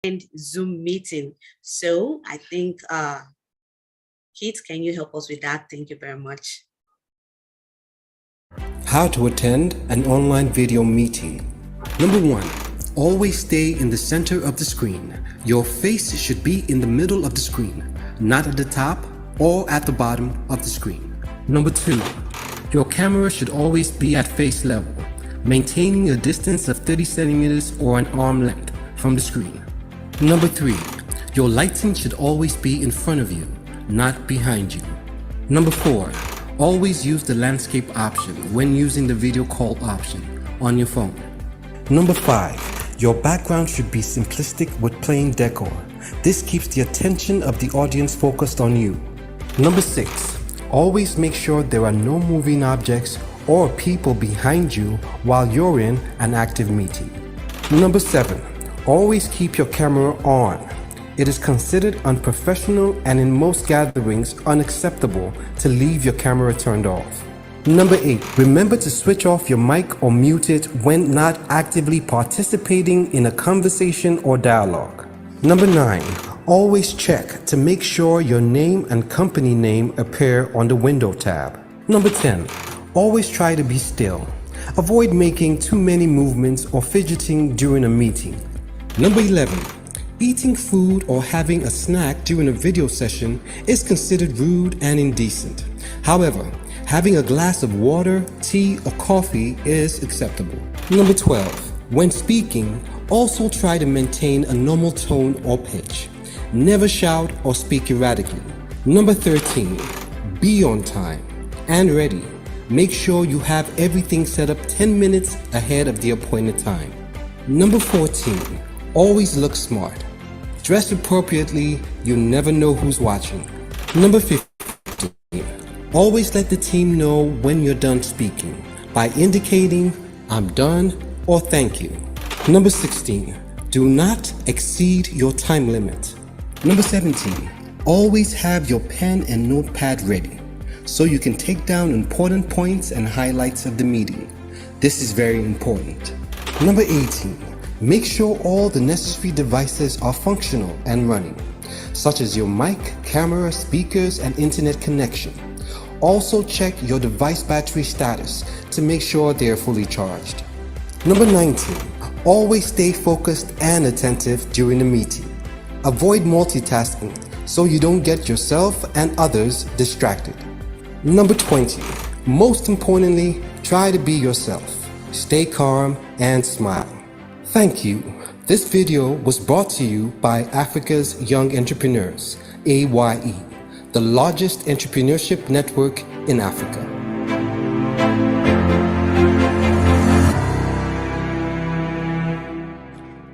and Zoom meeting. So I think, Keith, can you help us with that? Thank you very much. How to attend an online video meeting. Number 1. Always stay in the center of the screen. Your face should be in the middle of the screen, not at the top or at the bottom of the screen. Number 2. Your camera should always be at face level, maintaining a distance of 30 centimeters or an arm length from the screen. Number 3. Your lighting should always be in front of you, not behind you. Number 4. Always use the landscape option when using the video call option on your phone. Number 5. Your background should be simplistic with plain decor. This keeps the attention of the audience focused on you. Number 6. Always make sure there are no moving objects or people behind you while you're in an active meeting. Number 7. Always keep your camera on. It is considered unprofessional and in most gatherings unacceptable to leave your camera turned off. Number 8. Remember to switch off your mic or mute it when not actively participating in a conversation or dialogue. Number 9. Always check to make sure your name and company name appear on the window tab. Number 10. Always try to be still. Avoid making too many movements or fidgeting during a meeting. Number 11. Eating food or having a snack during a video session is considered rude and indecent. However, having a glass of water, tea, or coffee is acceptable. Number 12. When speaking, also try to maintain a normal tone or pitch. Never shout or speak erratically. Number 13. Be on time and ready. Make sure you have everything set up 10 minutes ahead of the appointed time. Number 14. Always look smart. Dress appropriately, you never know who's watching. Number 15. Always let the team know when you're done speaking by indicating "I'm done" or "thank you." Number 16. Do not exceed your time limit. Number 17. Always have your pen and notepad ready so you can take down important points and highlights of the meeting. This is very important. Number 18. Make sure all the necessary devices are functional and running, such as your mic, camera, speakers, and internet connection. Also check your device battery status to make sure they are fully charged. Number 19. Always stay focused and attentive during the meeting. Avoid multitasking so you don't get yourself and others distracted. Number 20. Most importantly, try to be yourself. Stay calm and smile. Thank you. This video was brought to you by Africa's Young Entrepreneurs, A.Y.E, the largest entrepreneurship network in Africa.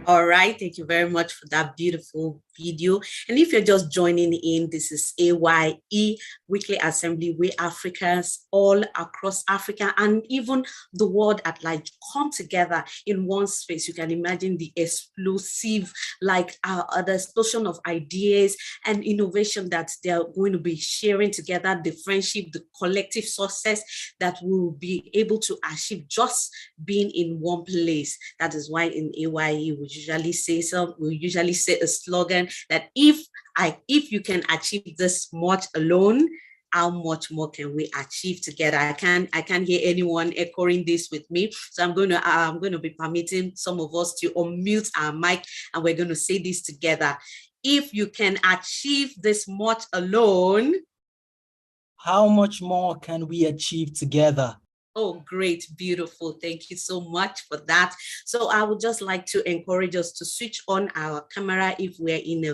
All right, thank you very much for that beautiful video. And if you're just joining in, this is A.Y.E, Weekly Assembly, where Africans all across Africa and even the world at large come together in one space. You can imagine the explosive, the explosion of ideas and innovation that they're going to be sharing together, the friendship, the collective success that we'll be able to achieve just being in one place. That is why in A.Y.E we usually say a slogan that if you can achieve this much alone, how much more can we achieve together? I can't hear anyone echoing this with me, so I'm going to be permitting some of us to unmute our mic, and we're going to say this together. If you can achieve this much alone, how much more can we achieve together? Oh, great, beautiful. Thank you so much for that. So I would just like to encourage us to switch on our camera if we're in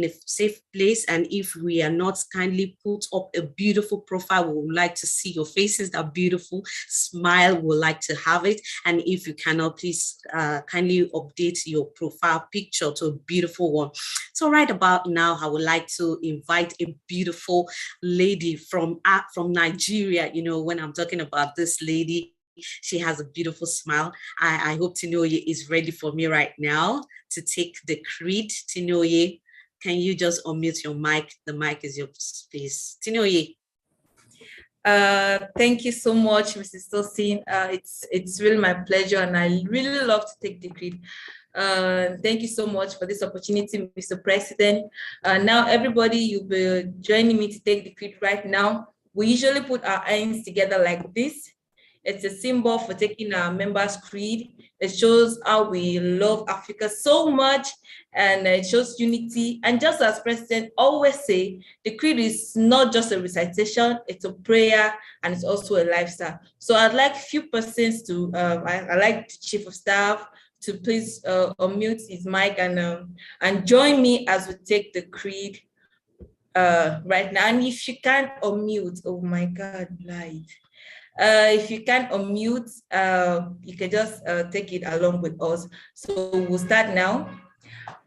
a safe place, and if we are not, kindly put up a beautiful profile. We would like to see your faces, that beautiful smile. We would like to have it. And if you cannot, please kindly update your profile picture to a beautiful one. So right about now, I would like to invite a beautiful lady from Nigeria. You know, when I'm talking about this lady, she has a beautiful smile. I hope Tinoye is ready for me right now to take the creed. Tinoye, can you just unmute your mic? The mic is your space. Tinoye. Thank you so much, Mrs. Tosin. It's really my pleasure, and I really love to take the creed. Thank you so much for this opportunity, Mr. President. Now, everybody, you'll be joining me to take the creed right now. We usually put our hands together like this. It's a symbol for taking our members' creed. It shows how we love Africa so much, and it shows unity. And just as President always say, the creed is not just a recitation, it's a prayer, and it's also a lifestyle. So I'd like a few persons to, I like the Chief of Staff to please unmute his mic and join me as we take the creed right now. And if you can't unmute, oh my God, light. If you can't unmute, you can just take it along with us. So we'll start now.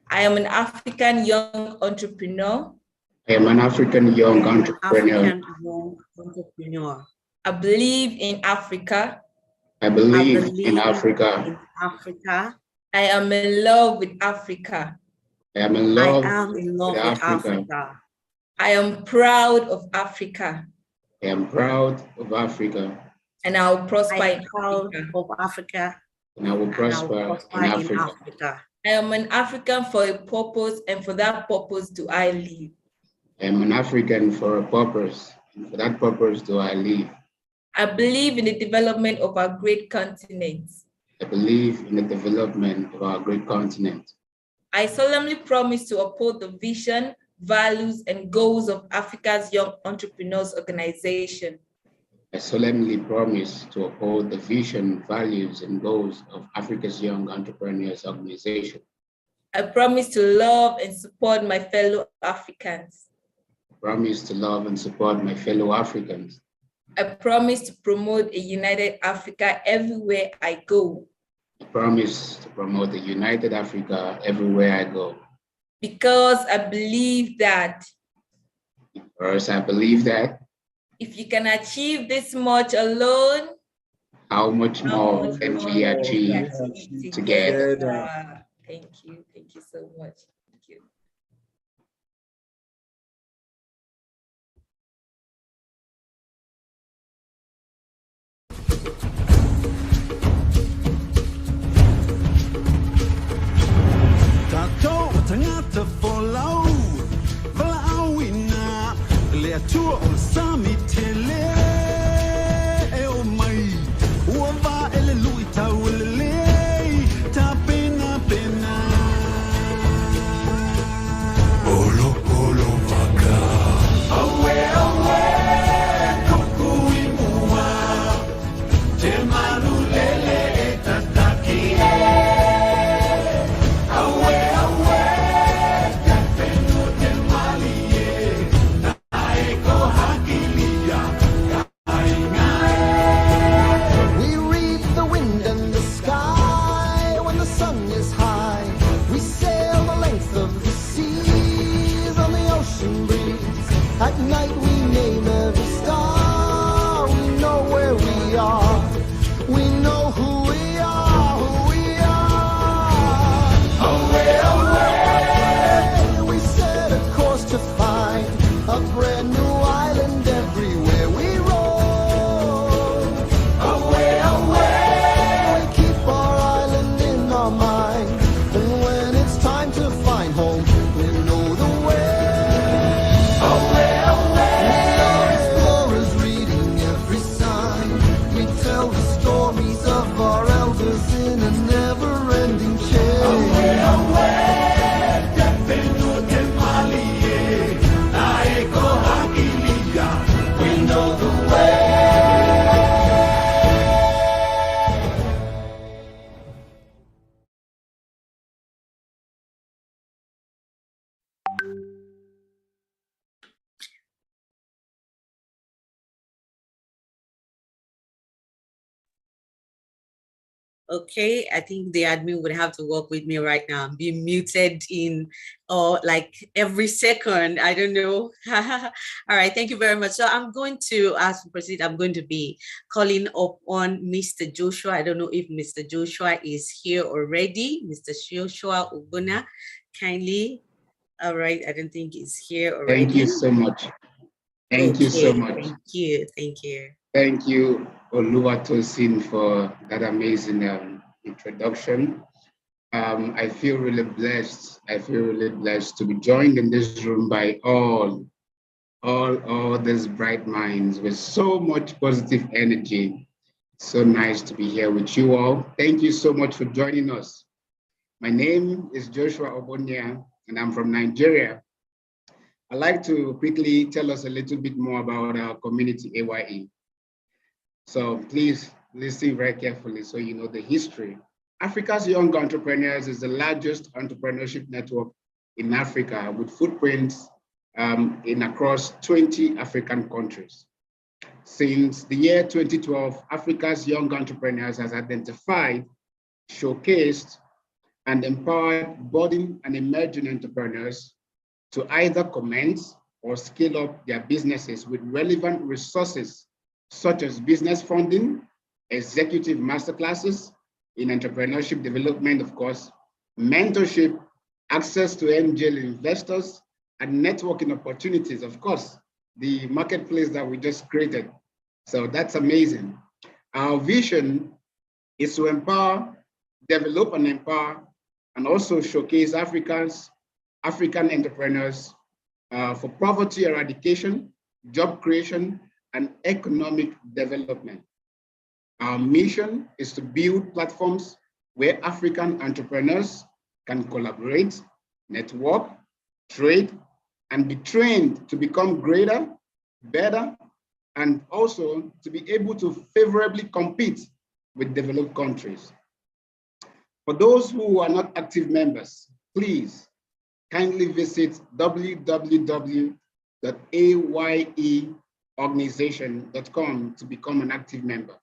I am an African young entrepreneur. I am an African young entrepreneur. I believe in Africa. I believe in Africa. I am in love with Africa. I am in love with Africa. I am proud of Africa. I am proud of Africa. And I will prosper in Africa. And I will prosper in Africa. I am an African for a purpose, and for that purpose do I live. I am an African for a purpose, and for that purpose do I live. I believe in the development of our great continent. I believe in the development of our great continent. I solemnly promise to uphold the vision, values, and goals of Africa's Young Entrepreneurs Organization. I solemnly promise to uphold the vision, values, and goals of Africa's Young Entrepreneurs Organization. I promise to love and support my fellow Africans. I promise to love and support my fellow Africans. I promise to promote a united Africa everywhere I go. I promise to promote a united Africa everywhere I go. Because I believe that. Because I believe that. If you can achieve this much alone, how much more can we achieve together? Thank you so much. Thank you. At night we name every star. We know where we are. We know who we are, who we are. Away, away. We set a course to find a brand new island everywhere we roll. Away, away. We keep our island in our mind. And when it's time to find home, we know the way. Okay, I think the admin would have to work with me right now. I'm being muted in like every second. I don't know. All right, thank you very much. So I'm going to, as we proceed, I'm going to be calling up on Mr. Joshua. I don't know if Mr. Joshua is here already. Mr. Joshua Ubuna, kindly. All right, I don't think he's here already. Thank you so much. Thank you so much. Thank you. Thank you. Thank you, Oluwatosin, for that amazing introduction. I feel really blessed. I feel really blessed to be joined in this room by all these bright minds with so much positive energy. So nice to be here with you all. Thank you so much for joining us. My name is Joshua Obonia, and I'm from Nigeria. I'd like to quickly tell us a little bit more about our community, A.Y.E. So please listen very carefully so you know the history. Africa's Young Entrepreneurs is the largest entrepreneurship network in Africa with footprints in across 20 African countries. Since the year 2012, Africa's Young Entrepreneurs has identified, showcased, and empowered budding and emerging entrepreneurs to either commence or scale up their businesses with relevant resources such as business funding, executive masterclasses in entrepreneurship development, of course, mentorship, access to angel investors, and networking opportunities, of course, the marketplace that we just created. So that's amazing. Our vision is to empower, develop and empower, and also showcase African entrepreneurs for poverty eradication, job creation, and economic development. Our mission is to build platforms where African entrepreneurs can collaborate, network, trade, and be trained to become greater, better, and also to be able to favorably compete with developed countries. For those who are not active members, please kindly visit www.ayeorganization.com to become an active member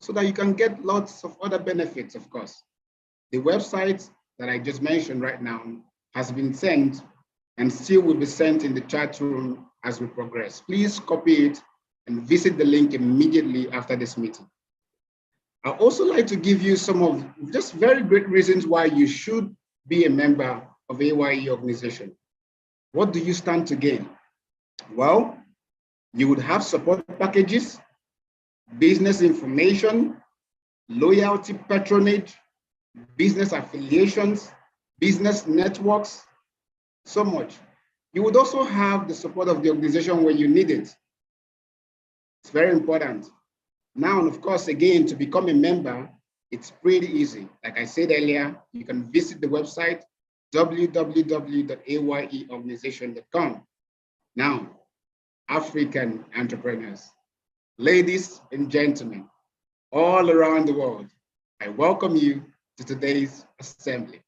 so that you can get lots of other benefits, of course. The website that I just mentioned right now has been sent and still will be sent in the chat room as we progress. Please copy it and visit the link immediately after this meeting. I'd also like to give you some of just very great reasons why you should be a member of A.Y.E organization. What do you stand to gain? Well, you would have support packages, business information, loyalty patronage, business affiliations, business networks, so much. You would also have the support of the organization when you need it. It's very important. Now, and of course, again, to become a member, it's pretty easy. Like I said earlier, you can visit the website, www.ayeorganization.com. Now, African entrepreneurs, ladies and gentlemen, all around the world, I welcome you to today's assembly.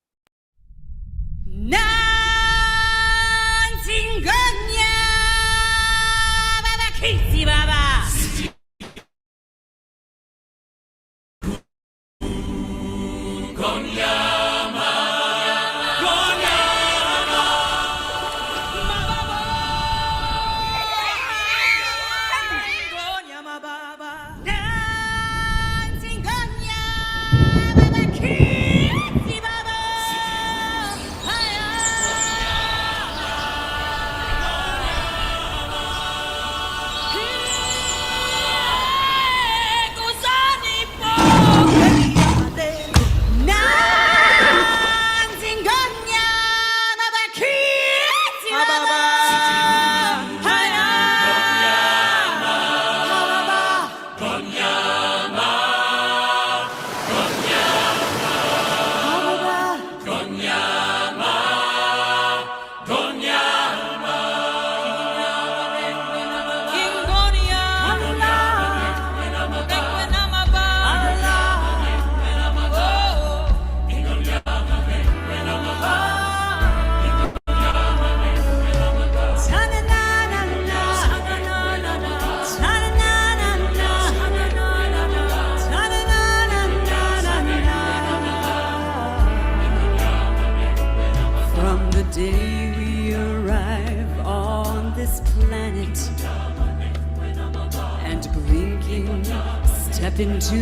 Step into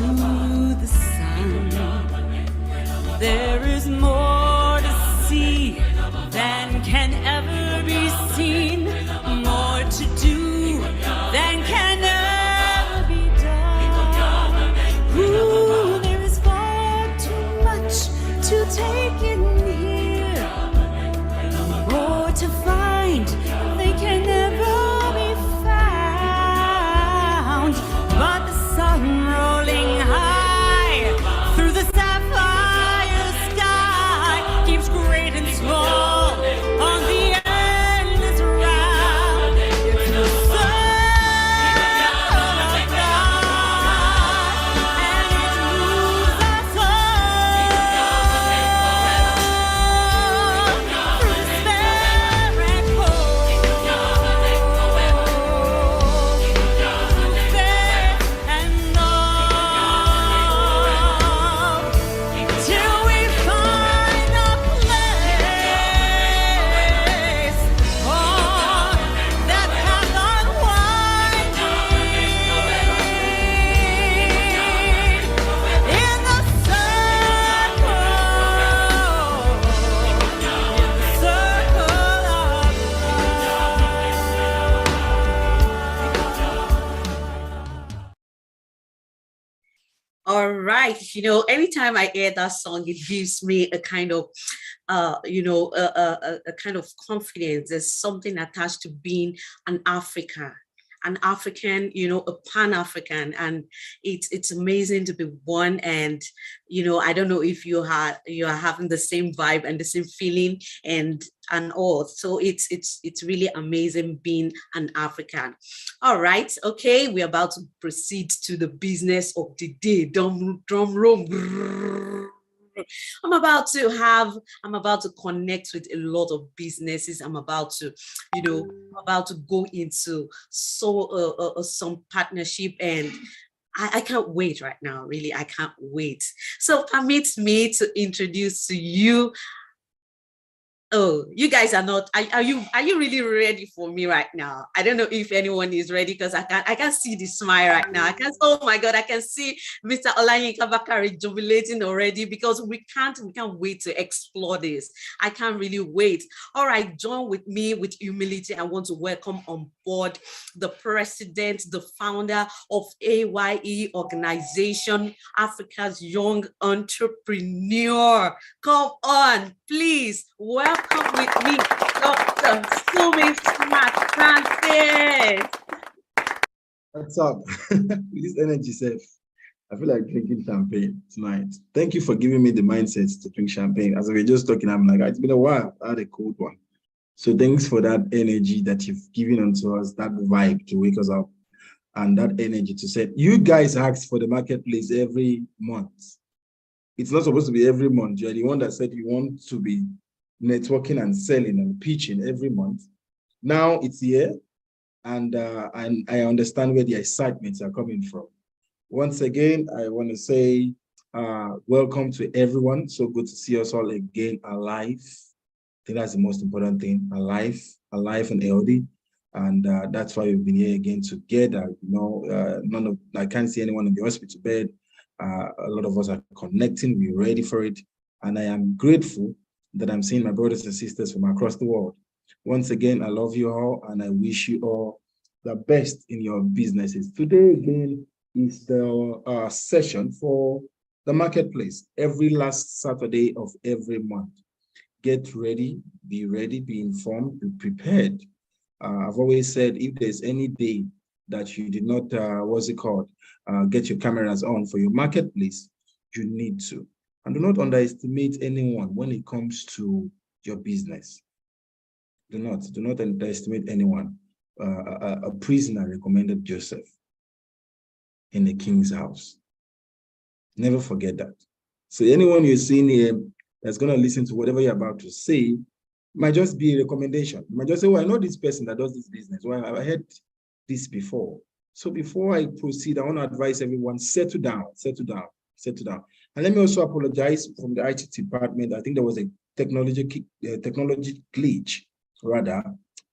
the sun. There is more to see than can ever be seen, more to do than can ever be done. Ooh, there is far too much to take right. Anytime I hear that song, it gives me a kind of a kind of confidence. There's something attached to being an African, a Pan-African, and it's amazing to be one. And I don't know if you are having the same vibe and the same feeling and all. So it's really amazing being an African. All right, okay, we're about to proceed to the business of the day. Drum roll. I'm about to connect with a lot of businesses. I'm about to go into some partnership, and I can't wait right now. Really, I can't wait. So permit me to introduce to you. Oh, you guys are not. Are you really ready for me right now? I don't know if anyone is ready, because I can see the smile right now. Oh my God, I can see Mr. Olayinka Bakari jubilating already, because we can't wait to explore this. I can't really wait. All right, join with me with humility. I want to welcome on board the president, the founder of A.Y.E organization, Africa's Young Entrepreneur. Come on, please welcome with me, Dr. Sumi Smart Francis. What's up? This energy safe. I feel like drinking champagne tonight. Thank you for giving me the mindset to drink champagne. As we were just talking, I'm like, it's been a while. I had a cold one. So thanks for that energy that you've given unto us, that vibe to wake us up, and that energy to say, you guys ask for the marketplace every month. It's not supposed to be every month. You're the one that said you want to be networking and selling and pitching every month. Now it's here, and I understand where the excitements are coming from. Once again, I want to say welcome to everyone. So good to see us all again alive. I think that's the most important thing, alive and healthy. And that's why we've been here again together. I can't see anyone in the hospital bed. A lot of us are connecting. We're ready for it. And I am grateful that I'm seeing my brothers and sisters from across the world. Once again, I love you all, and I wish you all the best in your businesses. Today, again, is the session for the marketplace every last Saturday of every month. Get ready, be informed, be prepared. I've always said, if there's any day that you did not, get your cameras on for your marketplace, you need to. And do not underestimate anyone when it comes to your business. Do not underestimate anyone. A prisoner recommended Joseph in the king's house. Never forget that. So anyone you're seeing here that's going to listen to whatever you're about to say might just be a recommendation. You might just say, I know this person that does this business. Well, I've heard this before. So before I proceed, I want to advise everyone, settle down. And let me also apologize from the IT department. I think there was a technology glitch, rather,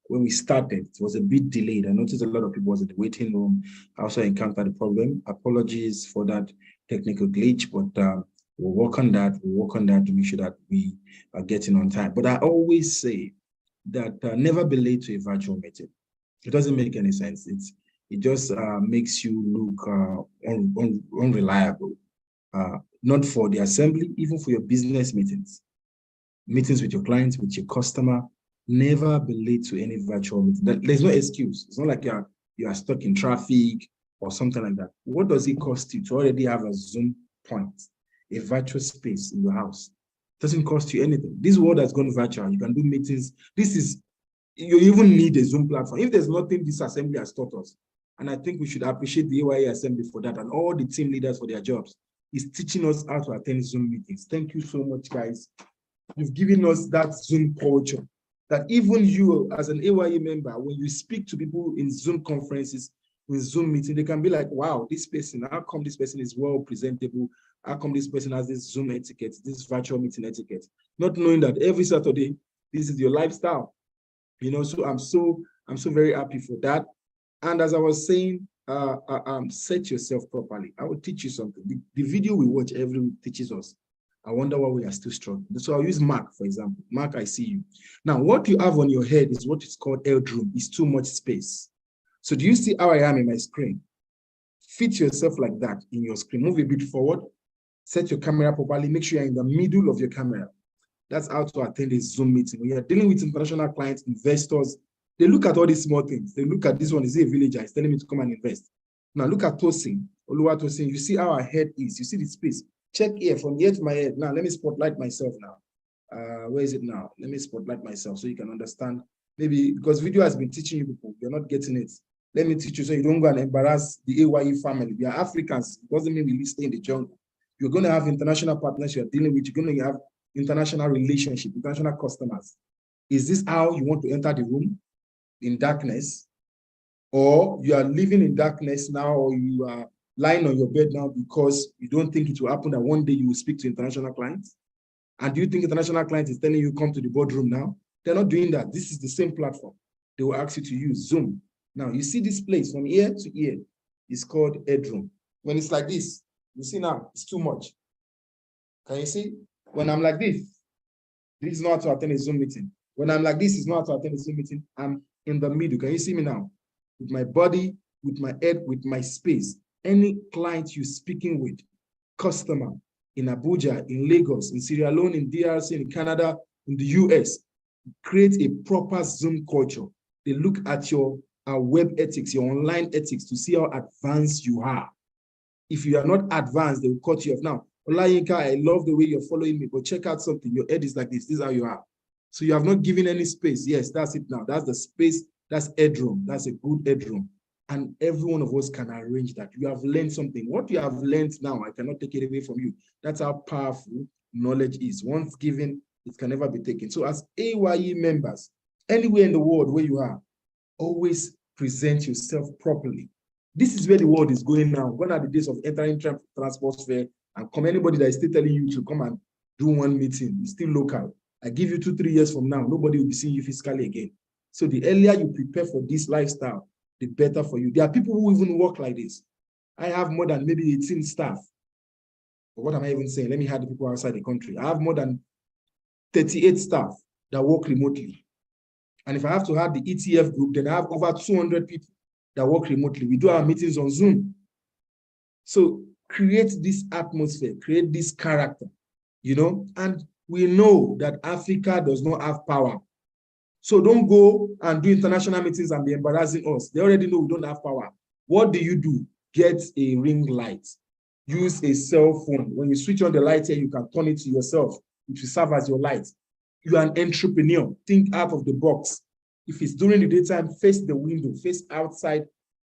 when we started. It was a bit delayed. I noticed a lot of people was in the waiting room. I also encountered a problem. Apologies for that technical glitch, but we'll work on that. To make sure that we are getting on time. But I always say that never be late to a virtual meeting. It doesn't make any sense. It just makes you look unreliable. Not for the assembly, even for your business meetings with your clients, with your customer. Never be late to any virtual meeting. There's no excuse. It's not like you are stuck in traffic or something like that. What does it cost you to already have a Zoom point, a virtual space in your house? It doesn't cost you anything. This world has gone virtual. You can do meetings. You even need a Zoom platform. If there's nothing this assembly has taught us, and I think we should appreciate the A.Y.E assembly for that, and all the team leaders for their jobs, is teaching us how to attend Zoom meetings. Thank you so much, guys. You've given us that Zoom culture, that even you as an A.Y.E member, when you speak to people in Zoom conferences, in Zoom meetings, they can be like, wow, this person, how come this person is well presentable? How come this person has this Zoom etiquette, this virtual meeting etiquette? Not knowing that every Saturday, this is your lifestyle. So I'm so very happy for that. And as I was saying, set yourself properly. I will teach you something. The video we watch every week teaches us. I wonder why we are still struggling. So I'll use Mark, for example. Mark, I see you. Now, what you have on your head is what is called headroom. It's too much space. So do you see how I am in my screen? Fit yourself like that in your screen. Move a bit forward. Set your camera properly. Make sure you're in the middle of your camera. That's how to attend a Zoom meeting. When you're dealing with international clients, investors, they look at all these small things. They look at this one, is he a villager? He's telling me to come and invest. Now look at Tosin, Oluwa Tosin. You see how our head is. You see the space. Check here, from here to my head. Now let me spotlight myself now. Where is it now? Let me spotlight myself so you can understand. Maybe because video has been teaching you people, you're not getting it. Let me teach you so you don't go and embarrass the A.Y.E family. We are Africans. It doesn't mean we stay in the jungle. You're going to have international partners you're dealing with. You're going to have international relationship, international customers. Is this how you want to enter the room? In darkness? Or you are living in darkness now, or you are lying on your bed now because you don't think it will happen that one day you will speak to international clients? And do you think international client is telling you come to the boardroom now? They're not doing that. This is the same platform. They will ask you to use Zoom. Now you see this place from ear to ear. It's called headroom. When it's like this, you see now, it's too much. Can you see? When I'm like this is not to attend a Zoom meeting. When I'm like this, it's not to attend a Zoom meeting. I'm in the middle. Can you see me now? With my body, with my head, with my space. Any client you're speaking with, customer in Abuja, in Lagos, in Sierra Leone, in DRC, in Canada, in the US, create a proper Zoom culture. They look at your web ethics, your online ethics to see how advanced you are. If you are not advanced, they will cut you off. Now, Olayinka, I love the way you're following me, but check out something. Your head is like this. This is how you are. So you have not given any space. Yes, that's it now. That's the space. That's headroom. That's a good headroom. And every one of us can arrange that. You have learned something. What you have learned now, I cannot take it away from you. That's how powerful knowledge is. Once given, it can never be taken. So as A.Y.E members, anywhere in the world where you are, always present yourself properly. This is where the world is going now. Gone are the days of entering transport fair and come anybody that is still telling you to come and do one meeting. It's still local. I give you 2-3 years from now, nobody will be seeing you physically again. So the earlier you prepare for this lifestyle, the better for you. There are people who even work like this. I have more than maybe 18 staff. But what am I even saying? Let me have the people outside the country. I have more than 38 staff that work remotely. And if I have to have the ETF group, then I have over 200 people that work remotely. We do our meetings on Zoom. So create this atmosphere, create this character, you know, and we know that Africa does not have power. So don't go and do international meetings and be embarrassing us. They already know we don't have power. What do? Get a ring light. Use a cell phone. When you switch on the light here, you can turn it to yourself. It will serve as your light. You are an entrepreneur. Think out of the box. If it's during the daytime, face the window, face outside.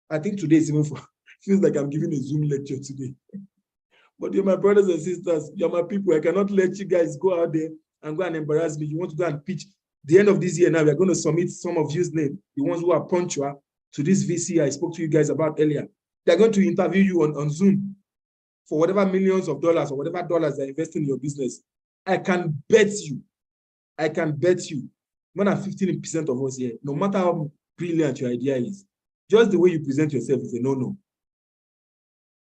I think today is even feels like I'm giving a Zoom lecture today. But you're my brothers and sisters. You're my people. I cannot let you guys go out there and go and embarrass me. You want to go and pitch. The end of this year now, we're going to submit some of you's name, the ones who are punctual, to this VC I spoke to you guys about earlier. They're going to interview you on Zoom for whatever millions of dollars or whatever dollars they're investing in your business. I can bet you, more than 15% of us here, no matter how brilliant your idea is, just the way you present yourself is a no-no.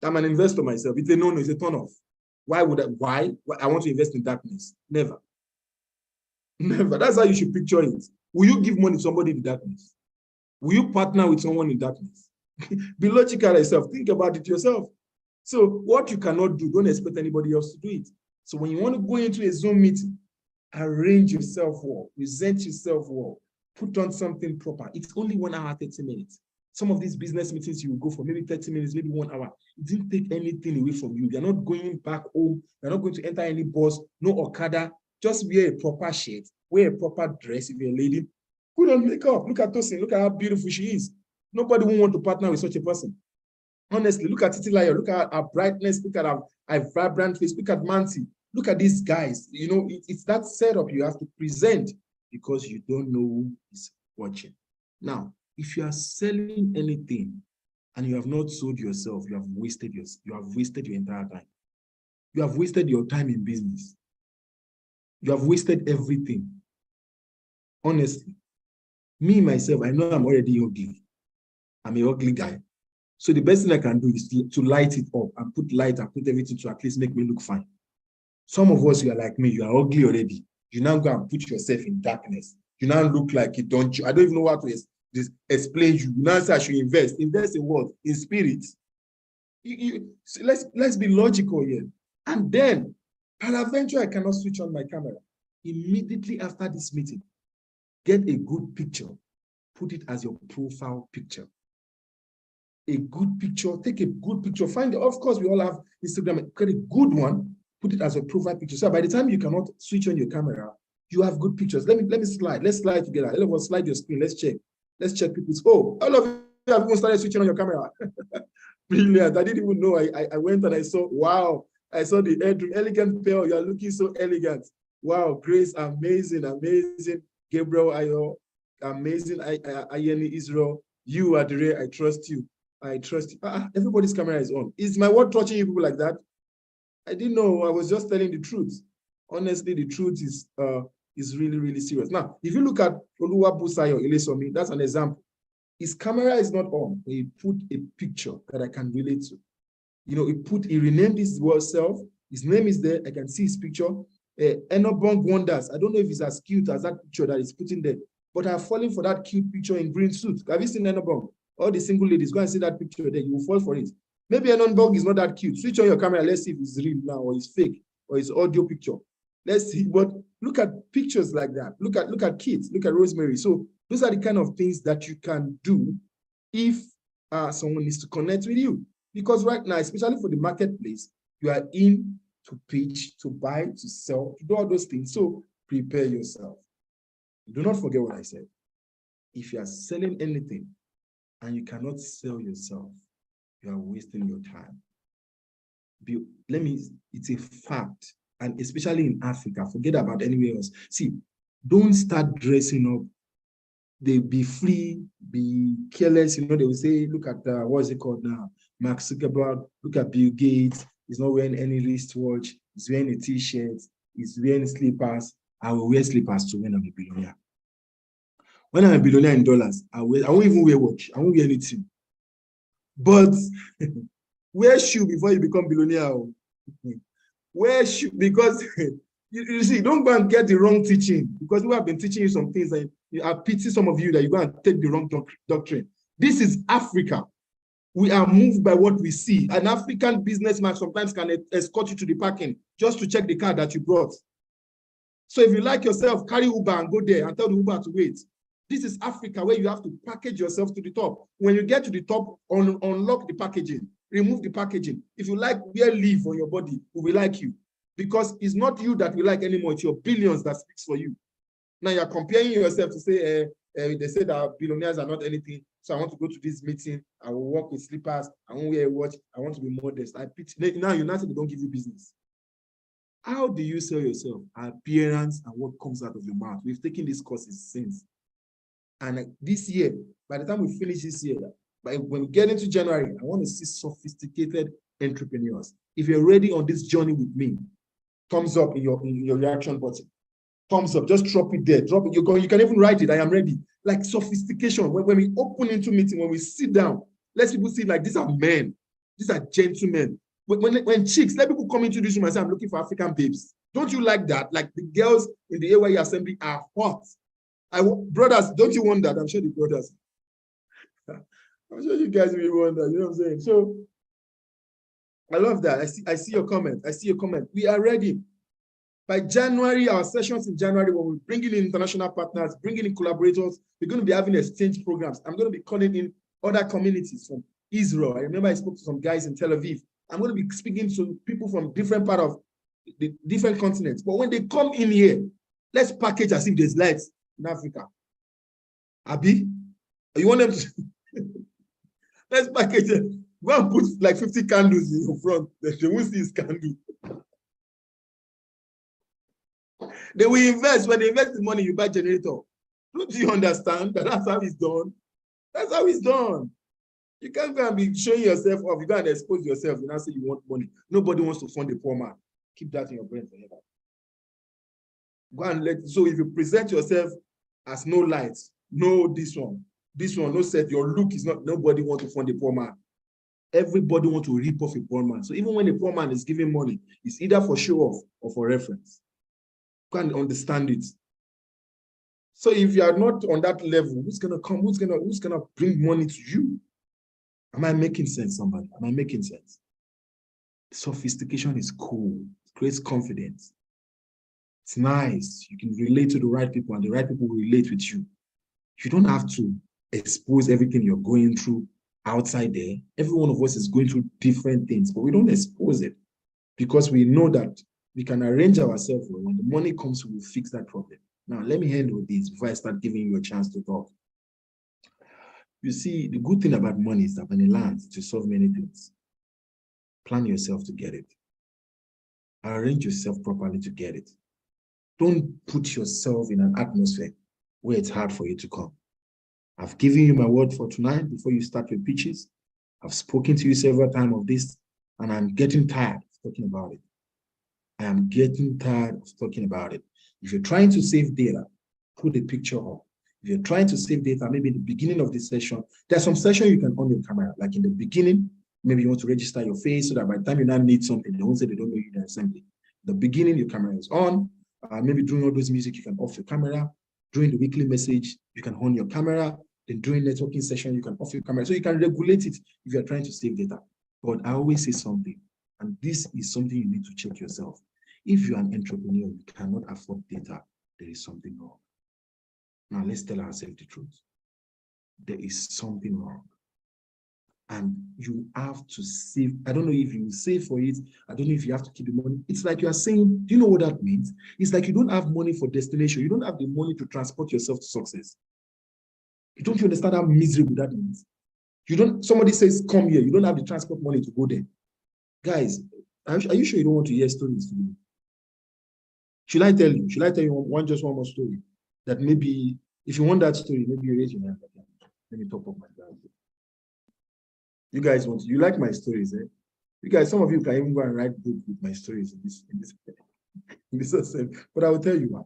I'm an investor myself. It's a no-no, it's a turn-off. Why? I want to invest in darkness. Never. Never. That's how you should picture it. Will you give money to somebody in darkness? Will you partner with someone in darkness? Be logical yourself. Think about it yourself. So what you cannot do, don't expect anybody else to do it. So when you want to go into a Zoom meeting, arrange yourself well, present yourself well, put on something proper. It's only 1 hour, 30 minutes. Some of these business meetings you will go for maybe 30 minutes, maybe 1 hour. It didn't take anything away from you. You're not going back home. You're not going to enter any bus, no Okada. Just wear a proper shirt, wear a proper dress if you're a lady. Put on makeup. Look at Tosin. Look at how beautiful she is. Nobody will want to partner with such a person. Honestly, look at Titi Layo. Look at our brightness. Look at our vibrant face. Look at Manti. Look at these guys. You know, it's that setup you have to present because you don't know who is watching. Now, if you are selling anything and you have not sold yourself, you have wasted your entire time. You have wasted your time in business. You have wasted everything. Honestly, me, myself, I know I'm already ugly. I'm an ugly guy. So the best thing I can do is to light it up and put light and put everything to at least make me look fine. Some of us, you are like me, you are ugly already. You now go and put yourself in darkness. You now look like it, don't you? I don't even know how to explain you. You now say I should invest. Invest in what? In spirit. So let's be logical here. And then, peradventure, I cannot switch on my camera. Immediately after this meeting, get a good picture, put it as your profile picture. A good picture, take a good picture, find, of course, we all have Instagram, get a good one, put it as a profile picture. So by the time you cannot switch on your camera, you have good pictures. Let me slide. Let's slide together. All of us slide your screen. Let's check. Let's check people's. Oh, all of you have even started switching on your camera. Brilliant. I didn't even know. I went and I saw, wow, I saw the head, elegant pair. You are looking so elegant. Wow, Grace, amazing, amazing. Gabriel, Ayo, amazing. Ayeni Israel, you, Adire, I trust you. I trust you. Everybody's camera is on. Is my word touching you people like that? I didn't know. I was just telling the truth. Honestly, the truth is really, really serious. Now, if you look at Oluwabusayo Ilesomi, that's an example. His camera is not on. He put a picture that I can relate to. You know, he renamed his self. His name is there. I can see his picture. Enobong Wonders. I don't know if it's as cute as that picture that is put in there, but I'm falling for that cute picture in green suit. Have you seen Enobong? All the single ladies, go and see that picture there. You will fall for it. Maybe Enobong is not that cute. Switch on your camera. Let's see if it's real now or it's fake or it's audio picture. Let's see. But look at pictures like that. Look at kids. Look at Rosemary. So those are the kind of things that you can do if someone needs to connect with you. Because right now, especially for the marketplace, you are in to pitch, to buy, to sell, to do all those things. So prepare yourself. Do not forget what I said. If you are selling anything and you cannot sell yourself, you are wasting your time. It's a fact. And especially in Africa, forget about anywhere else. See, don't start dressing up. They be free, be careless. You know, they will say, look at what is it called now? Mark Zuckerberg, look at Bill Gates. He's not wearing any wristwatch. He's wearing a t-shirt. He's wearing slippers. I will wear slippers too when I'm a billionaire. When I'm a billionaire in dollars, I won't even wear watch. I won't wear anything. But wear shoe before you become billionaire. Wear shoe, because you see, don't go and get the wrong teaching, because we have been teaching you some things and I pity some of you that you go and take the wrong doctrine. This is Africa. We are moved by what we see. An African businessman sometimes can escort you to the parking just to check the car that you brought. So if you like yourself, carry Uber and go there and tell the Uber to wait. This is Africa, where you have to package yourself to the top. When you get to the top, unlock the packaging, remove the packaging. If you like, wear leaf on your body, we will like you. Because it's not you that we like anymore, it's your billions that speaks for you. Now you're comparing yourself to say, they say that billionaires are not anything, so I want to go to this meeting, I will walk with slippers, I won't wear a watch, I want to be modest. Now you're not saying they don't give you business. How do you sell yourself? Appearance and what comes out of your mouth. We've taken these courses since. And this year, by the time we finish this year, when we get into January, I want to see sophisticated entrepreneurs. If you're ready on this journey with me, thumbs up in your reaction button. Thumbs up, just drop it there. Drop it. You can even write it. I am ready. Like sophistication. When we open into meeting, when we sit down, let people see like these are men, these are gentlemen. When chicks, let people come into this room and say, I'm looking for African babes. Don't you like that? Like the girls in the A.Y.E assembly are hot. Brothers, don't you want that? I'm sure the brothers. I'm sure you guys will want that. You know what I'm saying? So I love that. I see your comment. I see your comment. We are ready. By January, our sessions in January, when we bring in international partners, bringing in collaborators, we're going to be having exchange programs. I'm going to be calling in other communities from Israel. I remember I spoke to some guys in Tel Aviv. I'm going to be speaking to people from different part of the different continents. But when they come in here, let's package as if there's lights in Africa. Abi, you want them to? Let's package it. Go and put like 50 candles in your front. They won't see his candle. They will invest. When they invest the money, you buy generator. Don't you understand that that's how it's done? That's how it's done. You can't go and be showing yourself off. You go and expose yourself. You now say you want money. Nobody wants to fund a poor man. Keep that in your brain forever. Go and so if you present yourself as no lights, no this one, no set, your look is not, nobody wants to fund a poor man. Everybody wants to rip off a poor man. So even when a poor man is giving money, it's either for show off or for reference. Go and understand it. So if you are not on that level, who's gonna come? Who's gonna bring money to you? Am I making sense, somebody? Am I making sense? Sophistication is cool. It creates confidence. It's nice. You can relate to the right people and the right people will relate with you. You don't have to expose everything you're going through outside there. Every one of us is going through different things, but we don't expose it because we know that we can arrange ourselves well. When the money comes, we'll fix that problem. Now, let me handle this before I start giving you a chance to talk. You see, the good thing about money is that when it lands, to solve many things. Plan yourself to get it. Arrange yourself properly to get it. Don't put yourself in an atmosphere where it's hard for you to come. I've given you my word for tonight before you start your pitches. I've spoken to you several times of this, and I'm getting tired of talking about it. I am getting tired of talking about it. If you're trying to save data, put a picture up. If you're trying to save data, maybe in the beginning of this session, there's some session you can on your camera. Like in the beginning, maybe you want to register your face so that by the time you now need something, they won't say they don't know you in the assembly. The beginning, your camera is on. Maybe during all those music, you can off your camera. During the weekly message, you can on your camera. Then during networking session, you can off your camera. So you can regulate it if you're trying to save data. But I always say something, and this is something you need to check yourself. If you're an entrepreneur, you cannot afford data, there is something wrong. Now, let's tell ourselves the truth. There is something wrong. And you have to save. I don't know if you save for it. I don't know if you have to keep the money. It's like you are saying, do you know what that means? It's like you don't have money for destination. You don't have the money to transport yourself to success. Don't you understand how miserable that means? You don't, somebody says, come here. You don't have the transport money to go there. Guys, are you sure you don't want to hear stories today? Should I tell you just one more story? That maybe, if you want that story, maybe you raise your hand. Let me top up my guys. You guys you like my stories, eh? You guys, some of you can even go and write books with my stories in this assembly. But I will tell you what.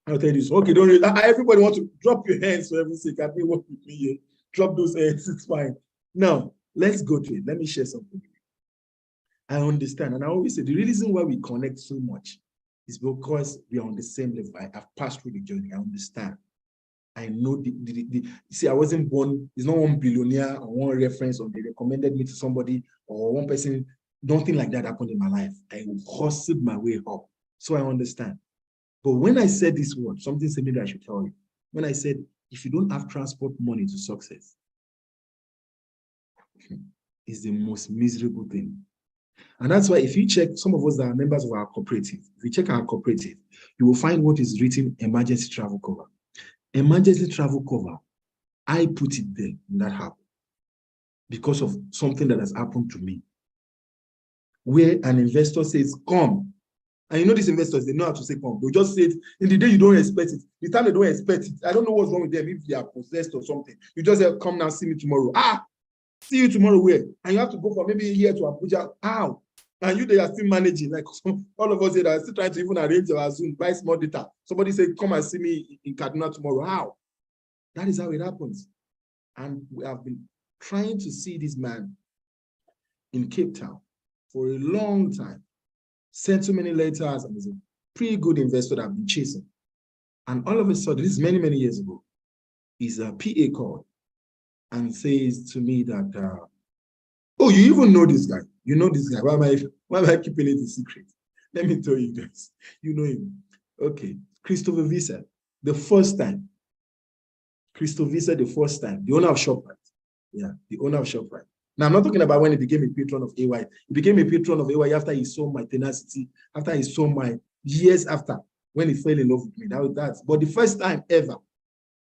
I'll tell you this. Okay, don't really, everybody want to drop your hands for every sake. I think work with me here. Drop those hands, it's fine. Now, let's go to it. Let me share something. I understand, and I always say the reason why we connect so much is because we are on the same level. I've passed through the journey. I understand. I know see, I wasn't born, it's not one billionaire or one reference or they recommended me to somebody or one person. Nothing like that happened in my life. I hustled my way up. So I understand. But when I said this word, something similar I should tell you. When I said, if you don't have transport money to success, it's the most miserable thing. And that's why if you check, some of us that are members of our cooperative, if you check our cooperative, you will find what is written emergency travel cover. Emergency travel cover, I put it there in that app because of something that has happened to me. Where an investor says, come. And you know these investors, they know how to say come. They'll just say it in the day you don't expect it. The time they don't expect it. I don't know what's wrong with them if they are possessed or something. You just say, come now, see me tomorrow. See you tomorrow where? And you have to go from maybe here to Abuja. How? And they are still managing. Like all of us here are still trying to even arrange our Zoom, buy small data. Somebody say, come and see me in Kaduna tomorrow. How? That is how it happens. And we have been trying to see this man in Cape Town for a long time. Sent so many letters, and he's a pretty good investor that I've been chasing. And all of a sudden, this is many, many years ago, he's a PA called and says to me that, oh, you even know this guy. You know this guy. Why am I keeping it a secret? Let me tell you guys. You know him. Okay. Christopher Visa, the first time. Christopher Visa, the first time. The owner of ShopRite. Yeah, the owner of ShopRite. Now, I'm not talking about when he became a patron of A.Y.E. He became a patron of A.Y.E. after he saw my tenacity, after he saw my years after, when he fell in love with me. But the first time ever,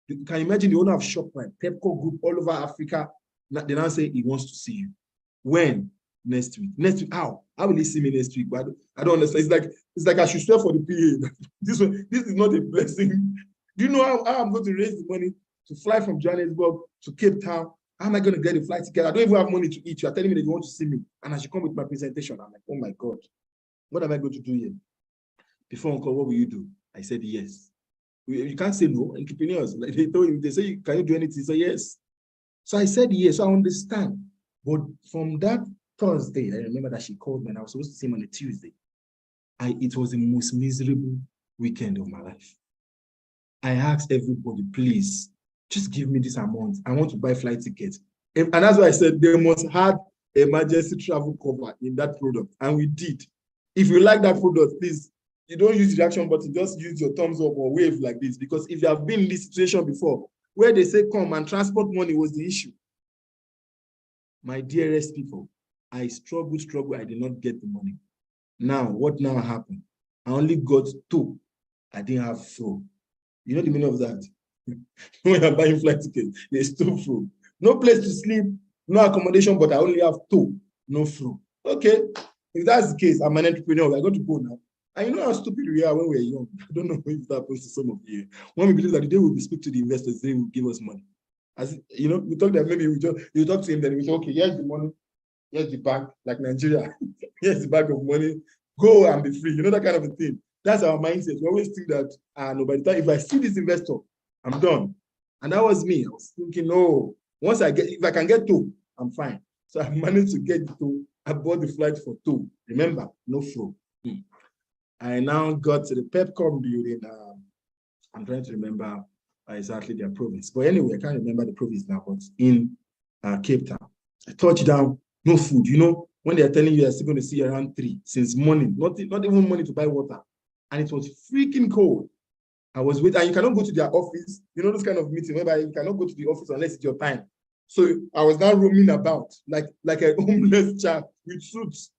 you can imagine the owner of ShopRite, Pepco Group all over Africa, they now say he wants to see you. When? Next week. Next week, how? How will he see me next week? But I don't understand. It's like I should swear for the PA. This is not a blessing. Do you know how I'm going to raise the money to fly from Johannesburg to Cape Town? How am I going to get a flight ticket? I don't even have money to eat. You are telling me that you want to see me, and I should come with my presentation. I'm like, oh my God, what am I going to do here? Before Uncle, what will you do? I said yes. You can't say no. Entrepreneurs, like they say, can you do anything? Say yes. So I said yes. So I understand. But from that Thursday, I remember that she called me, and I was supposed to see him on a Tuesday. It was the most miserable weekend of my life. I asked everybody, please, just give me this amount. I want to buy flight tickets. And that's why I said they must have emergency travel cover in that product, and we did. If you like that product, please, you don't use the reaction button, just use your thumbs up or wave like this, because if you have been in this situation before, where they say come and transport money was the issue. My dearest people, I struggled, I did not get the money. Now, what now happened? I only got 2. I didn't have 4. You know the meaning of that? When you're buying flight tickets, there's 2 fruit. No place to sleep, no accommodation, but I only have 2, no fruit. Okay, if that's the case, I'm an entrepreneur. I got to go now. And you know how stupid we are when we're young. I don't know if that happens to some of you. When we believe that the day we speak to the investors, they will give us money. As you know, we thought that maybe you talk to him, then we say, okay, here's the money, here's the bag, like Nigeria, here's the bag of money, go and be free. You know, that kind of a thing. That's our mindset. We always think that, no, by the time if I see this investor, I'm done. And that was me. I was thinking, no, once if I can get 2, I'm fine. So I managed to get 2. I bought the flight for 2. Remember, no flow. I now got to the Pepcom building. I'm trying to remember exactly their province. But anyway, I can't remember the province now, but in Cape Town. I touched down, no food. You know, when they're telling you they're still going to see around 3 since morning, not even money to buy water. And it was freaking cold. I was waiting, and you cannot go to their office. You know, this kind of meeting whereby you cannot go to the office unless it's your time. So I was now roaming about like a homeless child with suits.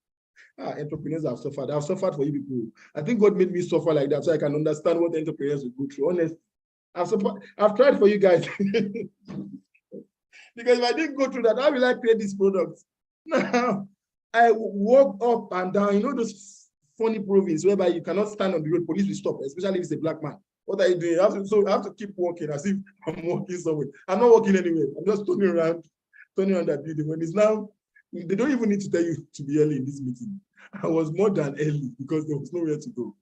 Entrepreneurs have suffered. I've suffered for you people. I think God made me suffer like that so I can understand what entrepreneurs will go through. Honestly, I've tried for you guys. Because if I didn't go through that, how will I create this product? Now, I walk up and down. You know those funny province whereby you cannot stand on the road, police will stop, especially if it's a black man. What are you doing? I have to keep walking as if I'm walking somewhere. I'm not walking anywhere. I'm just turning around that building. When it's now, they don't even need to tell you to be early in this meeting. I was more than early because there was nowhere to go.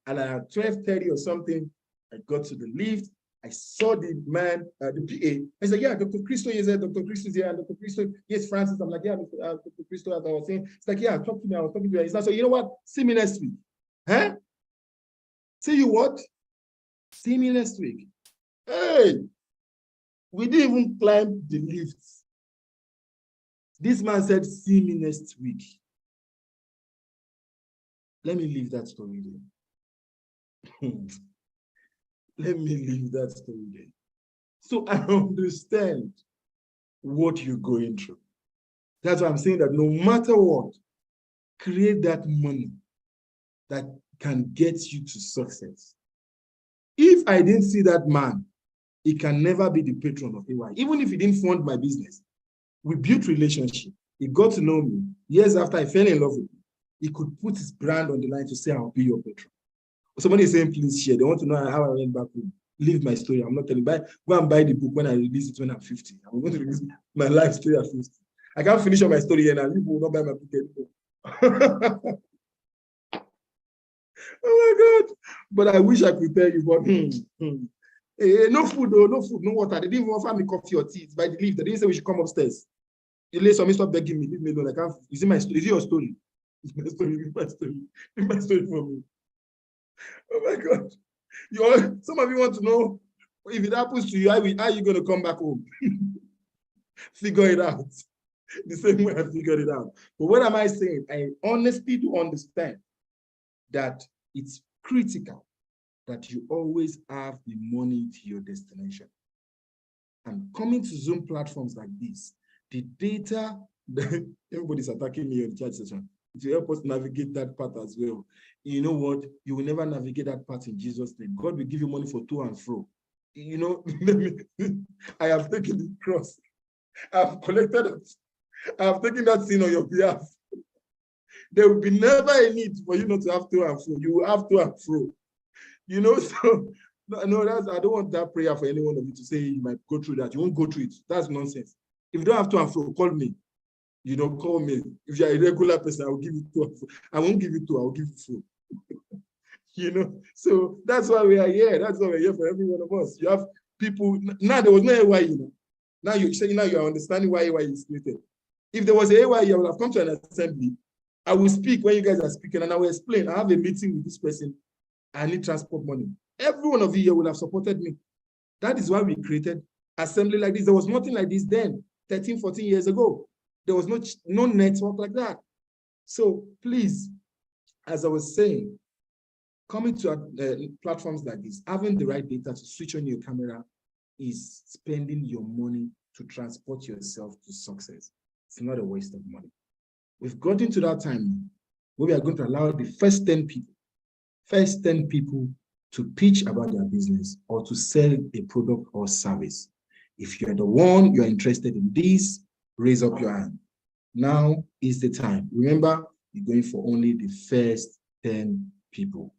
And at 12:30 or something, I got to the lift. I saw the man, the PA. I said, yeah, Dr. Christo is here. Dr. Christo is here. And Dr. Christo, yes, Francis. I'm like, yeah, Dr. Christo, as I was saying. It's like, yeah, talk to me. I was talking to you. He's not, so you know what? See me next week. Huh? See you what? See me next week. Hey, we didn't even climb the lift. This man said, see me next week. Let me leave that story there. Let me leave that story there. So I understand what you're going through. That's why I'm saying that no matter what, create that money that can get you to success. If I didn't see that man, he can never be the patron of A.Y.E. Even if he didn't fund my business, we built relationship. He got to know me. Years after I fell in love with him, he could put his brand on the line to say, I'll be your patron. Somebody is saying, please share. They want to know how I went back home. Leave my story. I'm not telling you. Go and buy the book when I release it when I'm 50. I'm going to release my life story at 50. I can't finish up my story here now. You will not buy my book anymore. Oh my God. But I wish I could tell you, but no food, though, no food, no water. They didn't even offer me coffee or tea. By the leave, they didn't say we should come upstairs. You lay some, stop begging me, leave me alone. I can't. Is it your story? It's my story. It's my story. It's my story for me. Oh my God. Some of you want to know if it happens to you, how are you going to come back home? Figure it out. The same way I figured it out. But what am I saying? I honestly do understand that it's critical that you always have the money to your destination. And coming to Zoom platforms like this, the data, everybody's attacking me on the chat session, to help us navigate that path as well. You know what? You will never navigate that path in Jesus' name. God will give you money for to and fro. You know, I have taken the cross. I've collected it. I've taken that sin on your behalf. There will be never a need for you not to have to and fro. You will have to and fro. You know, so no, I don't want that prayer for any one of you to say you might go through that. You won't go through it. That's nonsense. If you don't have to and fro, call me. You don't call me. If you're a regular person, I will give you to and fro. I won't give you to, I will give you fro. You know, so that's why we are here. That's why we're here for every one of us. You have people. Now there was no A.Y.E. You know. Now you are understanding why A.Y.E. is created. If there was an A.Y.E., I would have come to an assembly. I will speak when you guys are speaking, and I will explain. I have a meeting with this person. I need transport money. Every one of you here will have supported me. That is why we created assembly like this. There was nothing like this then, 13, 14 years ago. There was no network like that. So please, as I was saying, coming to platforms like this, having the right data to switch on your camera is spending your money to transport yourself to success. It's not a waste of money. We've gotten to that time where we are going to allow the first 10 people to pitch about their business or to sell a product or service. If you're the one, you're interested in this, raise up your hand. Now is the time. Remember, you're going for only the first 10 people.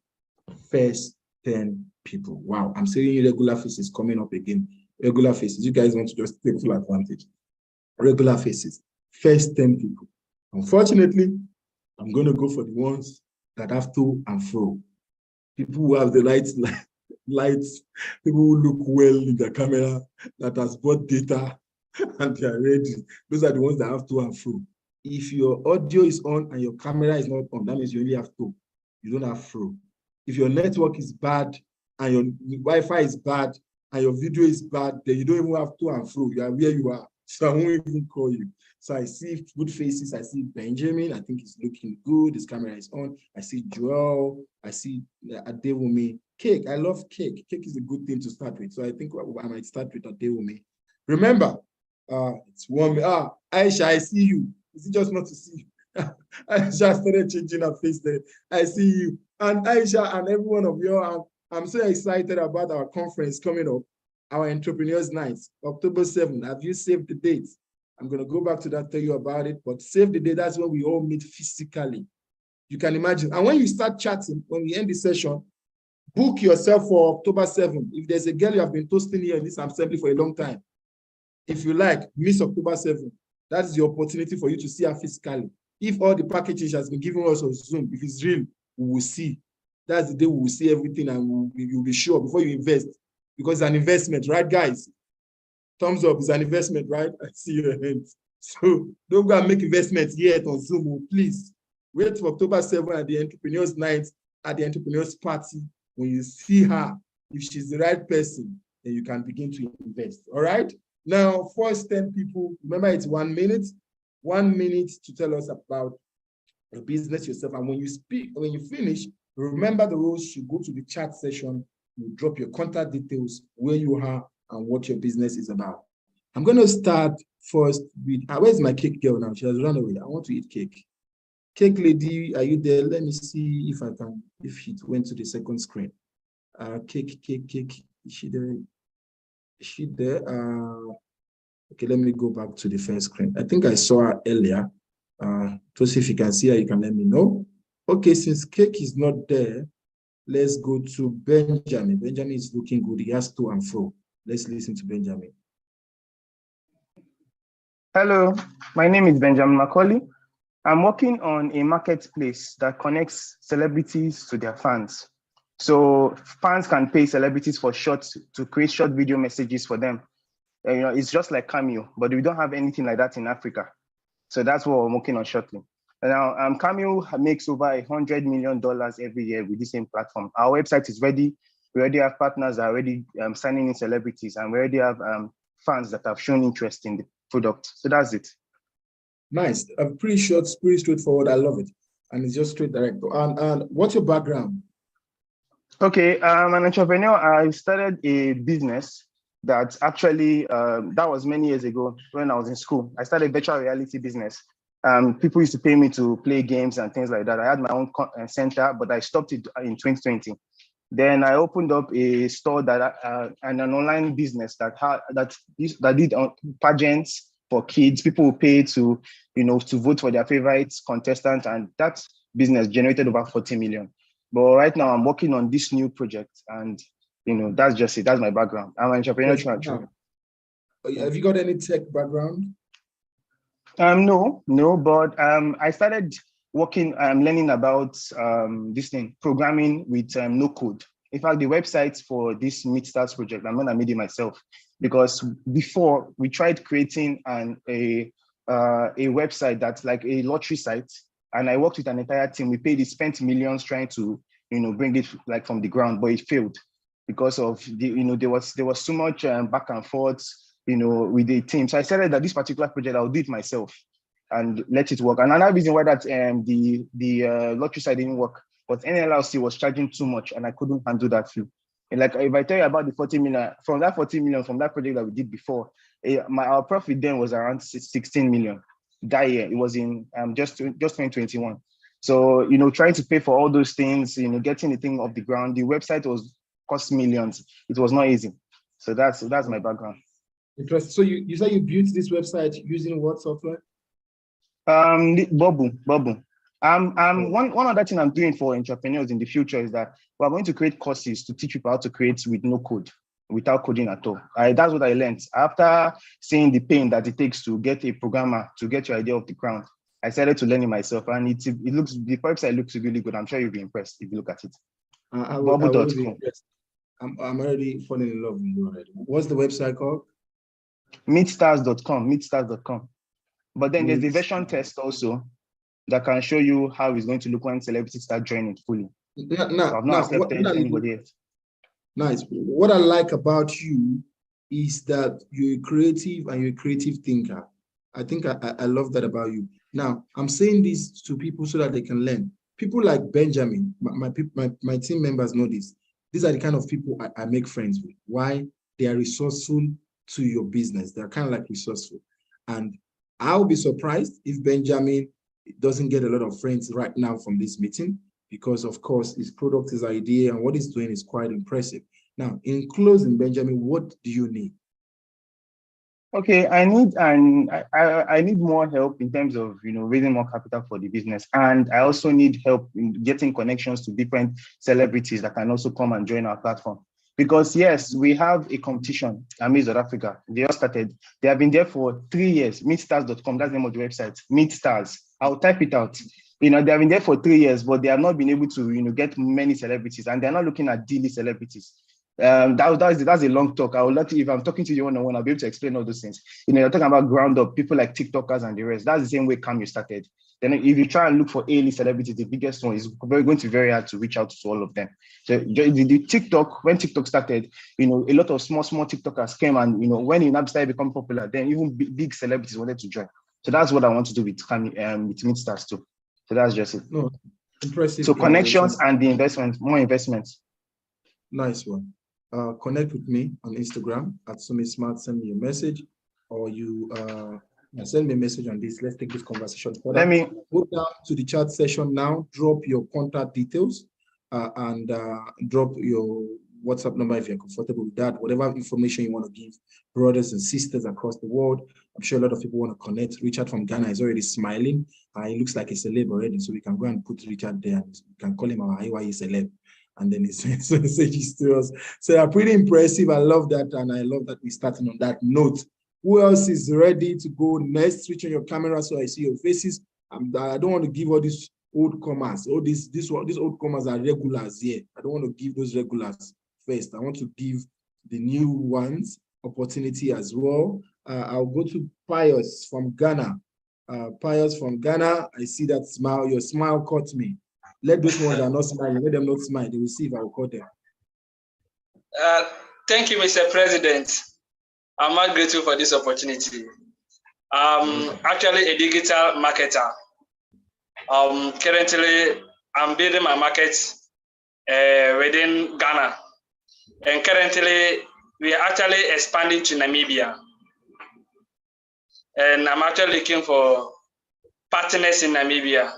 First 10 people. Wow, I'm seeing regular faces coming up again. Regular faces. You guys want to just take full advantage. Regular faces. First 10 people. Unfortunately, I'm going to go for the ones that have to and fro. People who have the lights, people who look well in their camera, that has bought data and they are ready. Those are the ones that have to and fro. If your audio is on and your camera is not on, that means you only have to. You don't have fro. If your network is bad and your Wi-Fi is bad and your video is bad, then you don't even have to and fro. You are where you are. So I won't even call you. So I see good faces. I see Benjamin. I think he's looking good. His camera is on. I see Joel. I see Adewumi. Cake. I love cake. Cake is a good thing to start with. So I think I might start with Adewumi. Remember, it's one. Aisha, I see you. Is it just not to see you? Aisha started changing her face there. I see you. And Aisha and every one of you, I'm so excited about our conference coming up, our Entrepreneurs Night, October 7th. Have you saved the date? I'm going to go back to that, tell you about it, but save the date. That's when we all meet physically. You can imagine. And when you start chatting, when we end the session, book yourself for October 7th. If there's a girl you have been toasting here in this assembly for a long time, if you like, miss October 7th. That's the opportunity for you to see her physically. If all the packaging has been given us on Zoom, if it's real, we will see. That's the day we will see everything and you'll be sure before you invest. Because it's an investment, right, guys? Thumbs up, it's an investment, right? I see your hands. So don't go and make investments yet on Zoom, please. Wait for October 7th at the Entrepreneurs Night, at the Entrepreneurs Party. When you see her, if she's the right person, then you can begin to invest, all right? Now, first 10 people, remember it's 1 minute. 1 minute to tell us about your business yourself. And when you speak, when you finish, remember the rules. You go to the chat session, you drop your contact details, where you are, and what your business is about. I'm going to start first with, where's my cake girl now? She has run away. I want to eat cake. Cake lady, are you there? Let me see if I can, if it went to the second screen. Cake. Is she there? Is she there? Okay, let me go back to the first screen. I think I saw her earlier. So if you can see her, you can let me know. Okay, since Cake is not there, let's go to Benjamin. Benjamin is looking good. He has to and fro. Let's listen to Benjamin. Hello, my name is Benjamin Macaulay. I'm working on a marketplace that connects celebrities to their fans. So fans can pay celebrities for to create short video messages for them. You know, it's just like Cameo, but we don't have anything like that in Africa. So that's what I'm working on shortly. Now, Cameo makes over $100 million every year with the same platform. Our website is ready. We already have partners that are already signing in celebrities, and we already have fans that have shown interest in the product. So that's it. Nice. Pretty short, pretty straightforward. I love it. And it's just straight direct. And what's your background? Okay, I'm an entrepreneur. I started a business that actually, that was many years ago when I was in school. I started a virtual reality business. People used to pay me to play games and things like that. I had my own center, but I stopped it in 2020. Then I opened up a store that and an online business that did pageants for kids. People will pay to vote for their favorite contestant, and that business generated over 40 million. But right now I'm working on this new project, and that's just it. That's my background. I'm an entrepreneur. Have you got any tech background? No, but I started working, learning about this thing, programming with no code. In fact, the website for this Meet Stars project, I'm gonna made it myself, because before we tried creating a website that's like a lottery site, and I worked with an entire team. We spent millions trying to bring it like from the ground, but it failed because of there was so much back and forth with the team. So I decided that this particular project I'll do it myself. and let it work. And another reason why that the lottery side didn't work, but NLRC was charging too much, and I couldn't handle that fee. And like if I tell you about the 40 million, from that 40 million from that project that we did before, our profit then was around 16 million that year. It was in just 2021. So trying to pay for all those things, getting the thing off the ground, the website was cost millions. It was not easy. So that's my background. Interesting. So you said you built this website using what software? Bubble. One other thing I'm doing for entrepreneurs in the future is that we're going to create courses to teach people how to create with no code, without coding at all. That's what I learned after seeing the pain that it takes to get a programmer to get your idea off the ground. I started to learn it myself, and the website looks really good. I'm sure you'll be impressed if you look at it. I will be Bubble.com. impressed. I'm already falling in love with you already. What's the website called? Meetstars.com. But then there's the version test also that can show you how it's going to look when celebrities start joining fully. So I've not accepted anybody else. Nice. What I like about you is that you're creative and you're a creative thinker. I think I love that about you. Now, I'm saying this to people so that they can learn. People like Benjamin, my team members know this. These are the kind of people I make friends with. Why? They are resourceful to your business. They're kind of like resourceful. And I'll be surprised if Benjamin doesn't get a lot of friends right now from this meeting, because of course his product, his idea, and what he's doing is quite impressive. Now, in closing, Benjamin, what do you need? Okay, I need more help in terms of raising more capital for the business, and I also need help in getting connections to different celebrities that can also come and join our platform. Because yes, we have a competition, Miss South Africa. They all started. They have been there for 3 years. Meetstars.com, that's the name of the website. Meetstars. I'll type it out. They have been there for 3 years, but they have not been able to get many celebrities, and they're not looking at daily celebrities. That's a long talk. I would love to, if I'm talking to you one-on-one, I'll be able to explain all those things. You're talking about ground up, people like TikTokers and the rest. That's the same way Cameo started. Then if you try and look for A-list celebrities, the biggest one is going to be very hard to reach out to all of them. So the TikTok, when TikTok started, a lot of small TikTokers came, and when it now started becoming popular, then even big celebrities wanted to join. So that's what I want to do with Meetstars too. So that's just it. No, impressive. So connections and the investment, more investments. Nice one. Connect with me on Instagram at SumiSmart. Send me a message, or you send me a message on this. Let's take this conversation further. Let me go down to the chat session now. Drop your contact details and drop your WhatsApp number if you're comfortable with that. Whatever information you want to give brothers and sisters across the world. I'm sure a lot of people want to connect. Richard from Ghana is already smiling. He looks like a celeb already, so we can go and put Richard there, and we can call him our A.Y.E celeb. And then he sends messages to us. So they're pretty impressive. I love that, and I love that we're starting on that note. Who else is ready to go next? Switch on your camera so I see your faces. I don't want to give all these old comers. All these old comers are regulars here. I don't want to give those regulars first. I want to give the new ones opportunity as well. I'll go to Pius from Ghana. Pius from Ghana, I see that smile. Your smile caught me. Let those ones that are not smiling, let them not smile. They will see if I will call them. Thank you, Mr. President. I'm not grateful for this opportunity. I'm actually a digital marketer. Currently, I'm building my market within Ghana. And currently, we are actually expanding to Namibia. And I'm actually looking for partners in Namibia.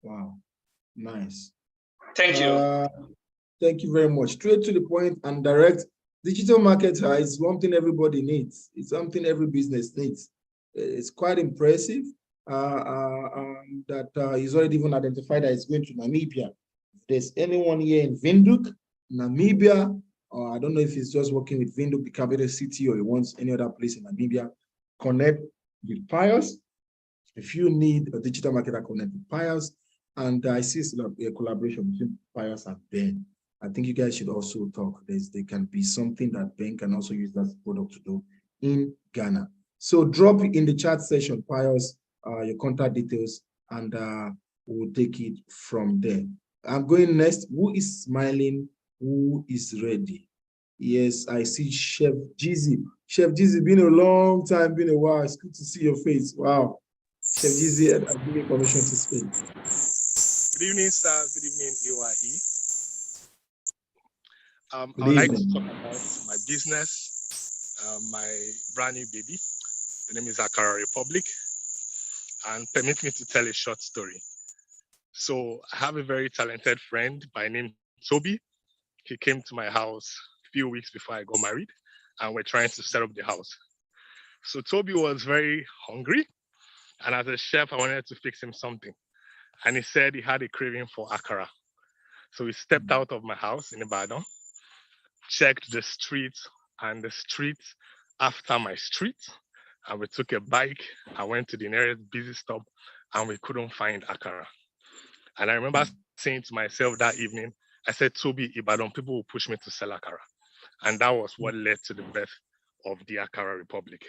Wow, nice. Thank you. Thank you very much. Straight to the point and direct. Digital marketer is something everybody needs. It's something every business needs. It's quite impressive that he's already even identified that it's going to Namibia. If there's anyone here in Windhoek, Namibia, or I don't know if he's just working with Windhoek, the capital city, or he wants any other place in Namibia, connect with Pius. If you need a digital marketer, connect with Pius. And I see a collaboration between Pius and Ben. I think you guys should also talk. There can be something that Ben can also use that product to do in Ghana. So drop in the chat session, Pius, your contact details, and we'll take it from there. I'm going next. Who is smiling? Who is ready? Yes, I see Chef Jeezy. Chef Jeezy, been a long time, been a while. It's good to see your face. Wow. Chef Jeezy, I'll give you permission to speak. Good evening, sir. Good evening, A.Y.E. I Good would like to evening. talk about my business, my brand new baby. The name is A.Y.E Republic. And permit me to tell a short story. So I have a very talented friend by name Toby. He came to my house a few weeks before I got married, and we're trying to set up the house. So Toby was very hungry, and as a chef, I wanted to fix him something. And he said he had a craving for akara. So we stepped out of my house in Ibadan, checked the streets and the streets after my street, and we took a bike. I went to the nearest busy stop, and we couldn't find akara. And I remember saying to myself that evening, I said, Toby, Ibadan, people will push me to sell akara. And that was what led to the birth of the A.Y.E Republic.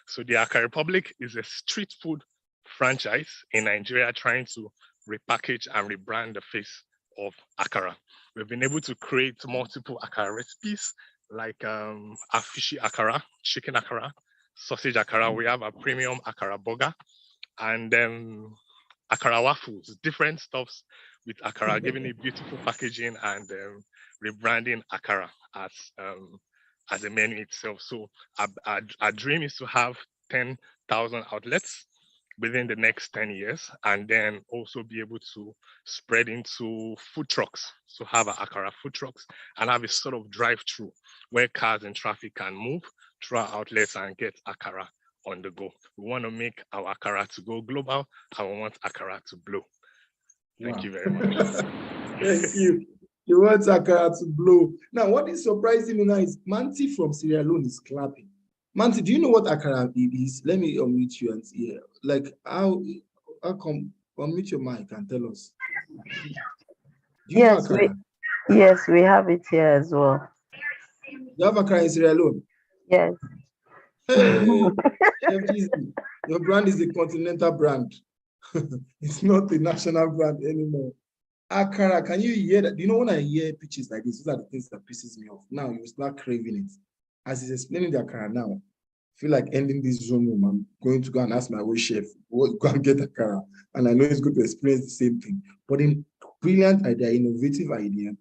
So the A.Y.E Republic is a street food franchise in Nigeria trying to repackage and rebrand the face of akara. We've been able to create multiple akara recipes like a fishy akara, chicken akara, sausage akara. We have a premium akara burger and akara waffles, different stuffs with akara, giving it beautiful packaging and rebranding akara as a menu itself. So our dream is to have 10,000 outlets within the next 10 years, and then also be able to spread into food trucks. So have akara food trucks and have a sort of drive-through where cars and traffic can move through our outlets and get akara on the go. We want to make our akara to go global, and we want akara to blow. Thank you very much. Thank you. You want akara to blow. Now, what is surprising me now is Manti from Sierra Leone is clapping. Manti, do you know what akara is? Let me unmute you and hear. Like, how come unmute your mic and tell us? Do you know akara? Yes, we have it here as well. You have akara in Sierra Leone? Yes. Hey, Chef Jeezy, your brand is a continental brand. It's not a national brand anymore. Akara, can you hear that? Do you know when I hear pitches like this, these are the things that pisses me off. Now you start craving it. As he's explaining the akara now, I feel like ending this Zoom room. I'm going to go and ask my old chef, go and get akara. And I know he's going to experience the same thing. But in brilliant idea, innovative idea,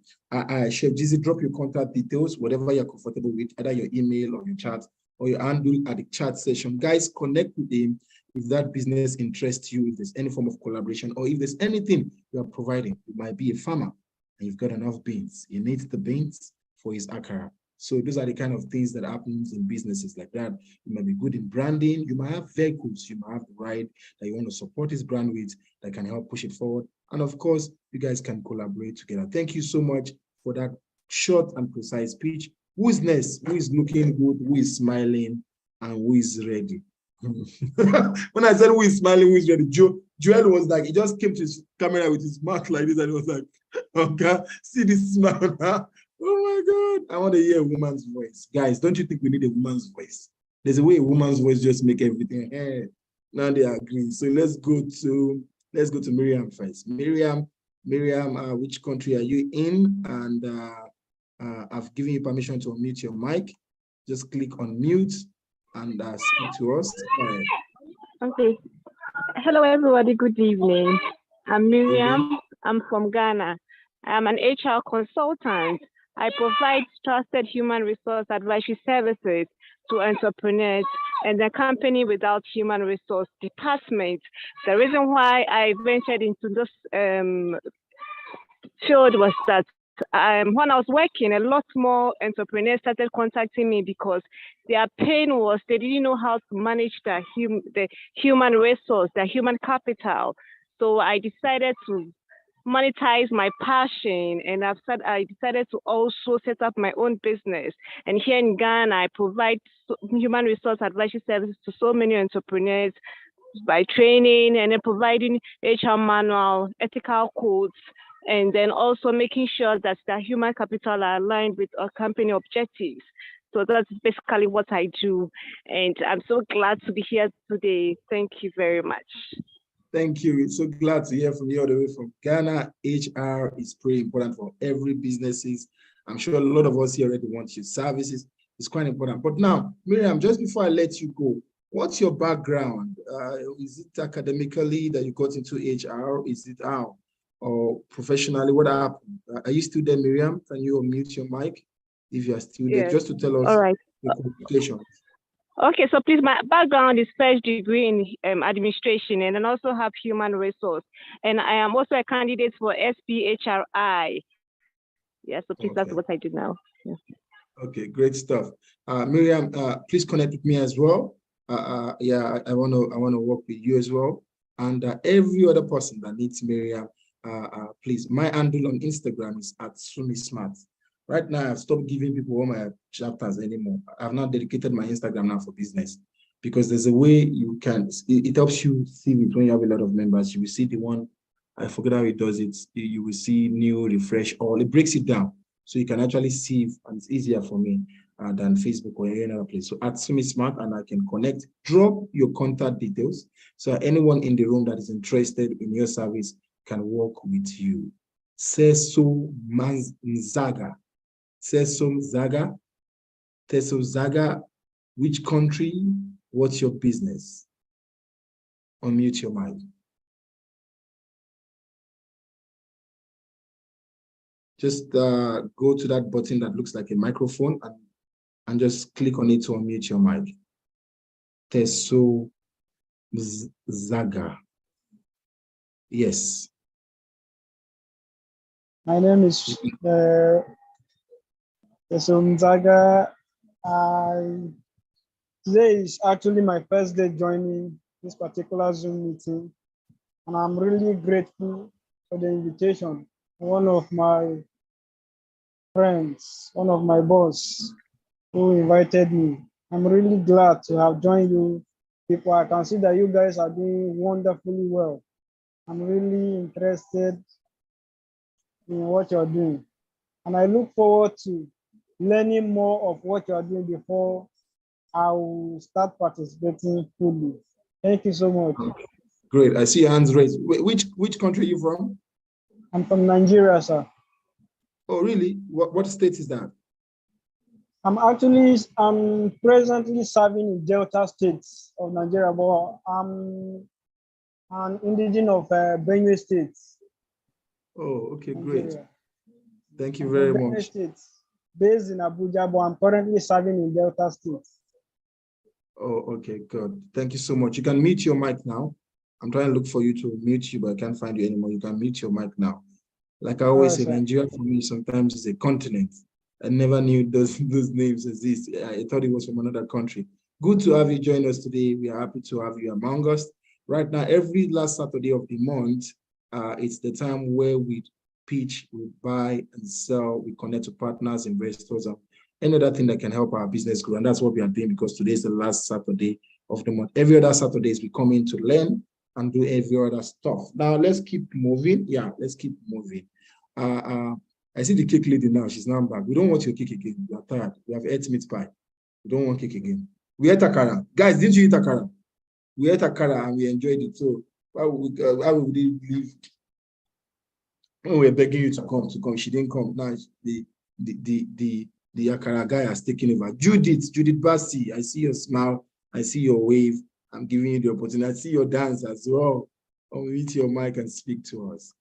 Chef Jeezy, drop your contact details, whatever you're comfortable with, either your email or your chat or your handle at the chat session. Guys, connect with him if that business interests you, if there's any form of collaboration, or if there's anything you are providing. You might be a farmer and you've got enough beans. He needs the beans for his akara. So those are the kind of things that happens in businesses like that. You might be good in branding. You might have vehicles. You might have the ride that you want to support his brand with that can help push it forward. And of course, you guys can collaborate together. Thank you so much for that short and precise speech. Who is next? Who is looking good? Who is smiling? And who is ready? When I said who is smiling, who is ready, Joel was like, he just came to his camera with his mouth like this, and he was like, okay, see this smile, huh? Oh my God, I want to hear a woman's voice. Guys, don't you think we need a woman's voice? There's a way a woman's voice just make everything. Now they agree. So let's go to Miriam first. Miriam, which country are you in? And I've given you permission to unmute your mic. Just click on mute and speak to us. Okay. Hello, everybody. Good evening. I'm Miriam. I'm from Ghana. I'm an HR consultant. I provide trusted human resource advisory services to entrepreneurs and the company without human resource department. The reason why I ventured into this field was that when I was working, a lot more entrepreneurs started contacting me because their pain was they didn't know how to manage the human resource, the human capital. So I decided to monetize my passion, and I decided to also set up my own business. And here in Ghana, I provide human resource advisory services to so many entrepreneurs by training and then providing HR manual, ethical codes, and then also making sure that the human capital are aligned with our company objectives. So that's basically what I do. And I'm so glad to be here today. Thank you very much. Thank you. It's so glad to hear from you all the way from Ghana. HR is pretty important for every businesses I'm sure a lot of us here already want your services. It's quite important. But now, Miriam, just before I let you go, what's your background? Is it academically that you got into HR? Is it how? Or professionally? What happened? Are you still there, Miriam? Can you unmute your mic if you are still there? Yes. Just to tell us All right. your qualifications. Okay, so please, my background is first degree in administration, and then also have human resource. And I am also a candidate for SPHRI. Yeah, so please, that's what I do now. Yeah. Okay, great stuff. Miriam, please connect with me as well. Yeah, I want to work with you as well. And every other person that needs Miriam, please. My handle on Instagram is @SumiSmart. Right now, I've stopped giving people all my chapters anymore. I've now dedicated my Instagram now for business, because there's a way you can, it helps you see it when you have a lot of members. You will see the one, I forget how it does it. You will see new, refresh, all. It breaks it down. So you can actually see, and it's easier for me than Facebook or any other place. So @SumiSmart, and I can connect. Drop your contact details so anyone in the room that is interested in your service can work with you. Seso Mzaga. Seso Zaga. Teso Zaga. Which country? What's your business? Unmute your mic. Just go to that button that looks like a microphone and just click on it to unmute your mic. Teso Zaga. Yes. My name is Teso Zaga. Today is actually my first day joining this particular Zoom meeting, and I'm really grateful for the invitation. One of my friends, one of my boss who invited me. I'm really glad to have joined you people. I can see that you guys are doing wonderfully well. I'm really interested in what you're doing, and I look forward to learning more of what you're doing before I will start participating fully. Thank you so much. Great. I see your hands raised. Which country are you from? I'm from Nigeria, sir. Oh, really? What state is that? I'm presently serving in Delta states of Nigeria, but I'm an indigenous of Benue State. Oh, okay, Nigeria. great. Thank you very Benue much. State, based in Abuja, but I'm currently serving in Delta State. Oh, okay, good. Thank you so much. You can mute your mic now. I'm trying to look for you to mute you, but I can't find you anymore. You can mute your mic now. Like I always say, Nigeria for me sometimes is a continent. I never knew those names exist. I thought it was from another country. Good to have you join us today. We are happy to have you among us. Right now, every last Saturday of the month, it's the time where we pitch, we buy and sell, we connect to partners, investors, and any other thing that can help our business grow. And that's what we are doing, because today is the last Saturday of the month. Every other Saturdays we come in to learn and do every other stuff. Now let's keep moving. Yeah, let's keep moving. I see the cake lady now. She's now back. We don't want your cake again. We are tired. We have ate meat pie. We don't want cake again. We ate akara. Guys, didn't you eat akara? We ate akara and we enjoyed it. So why would we leave? When we were begging you to come, she didn't come. Now the akara guy has taken over. Judith Bassi, I see your smile. I see your wave. I'm giving you the opportunity. I see your dance as well. Unmute your mic and speak to us.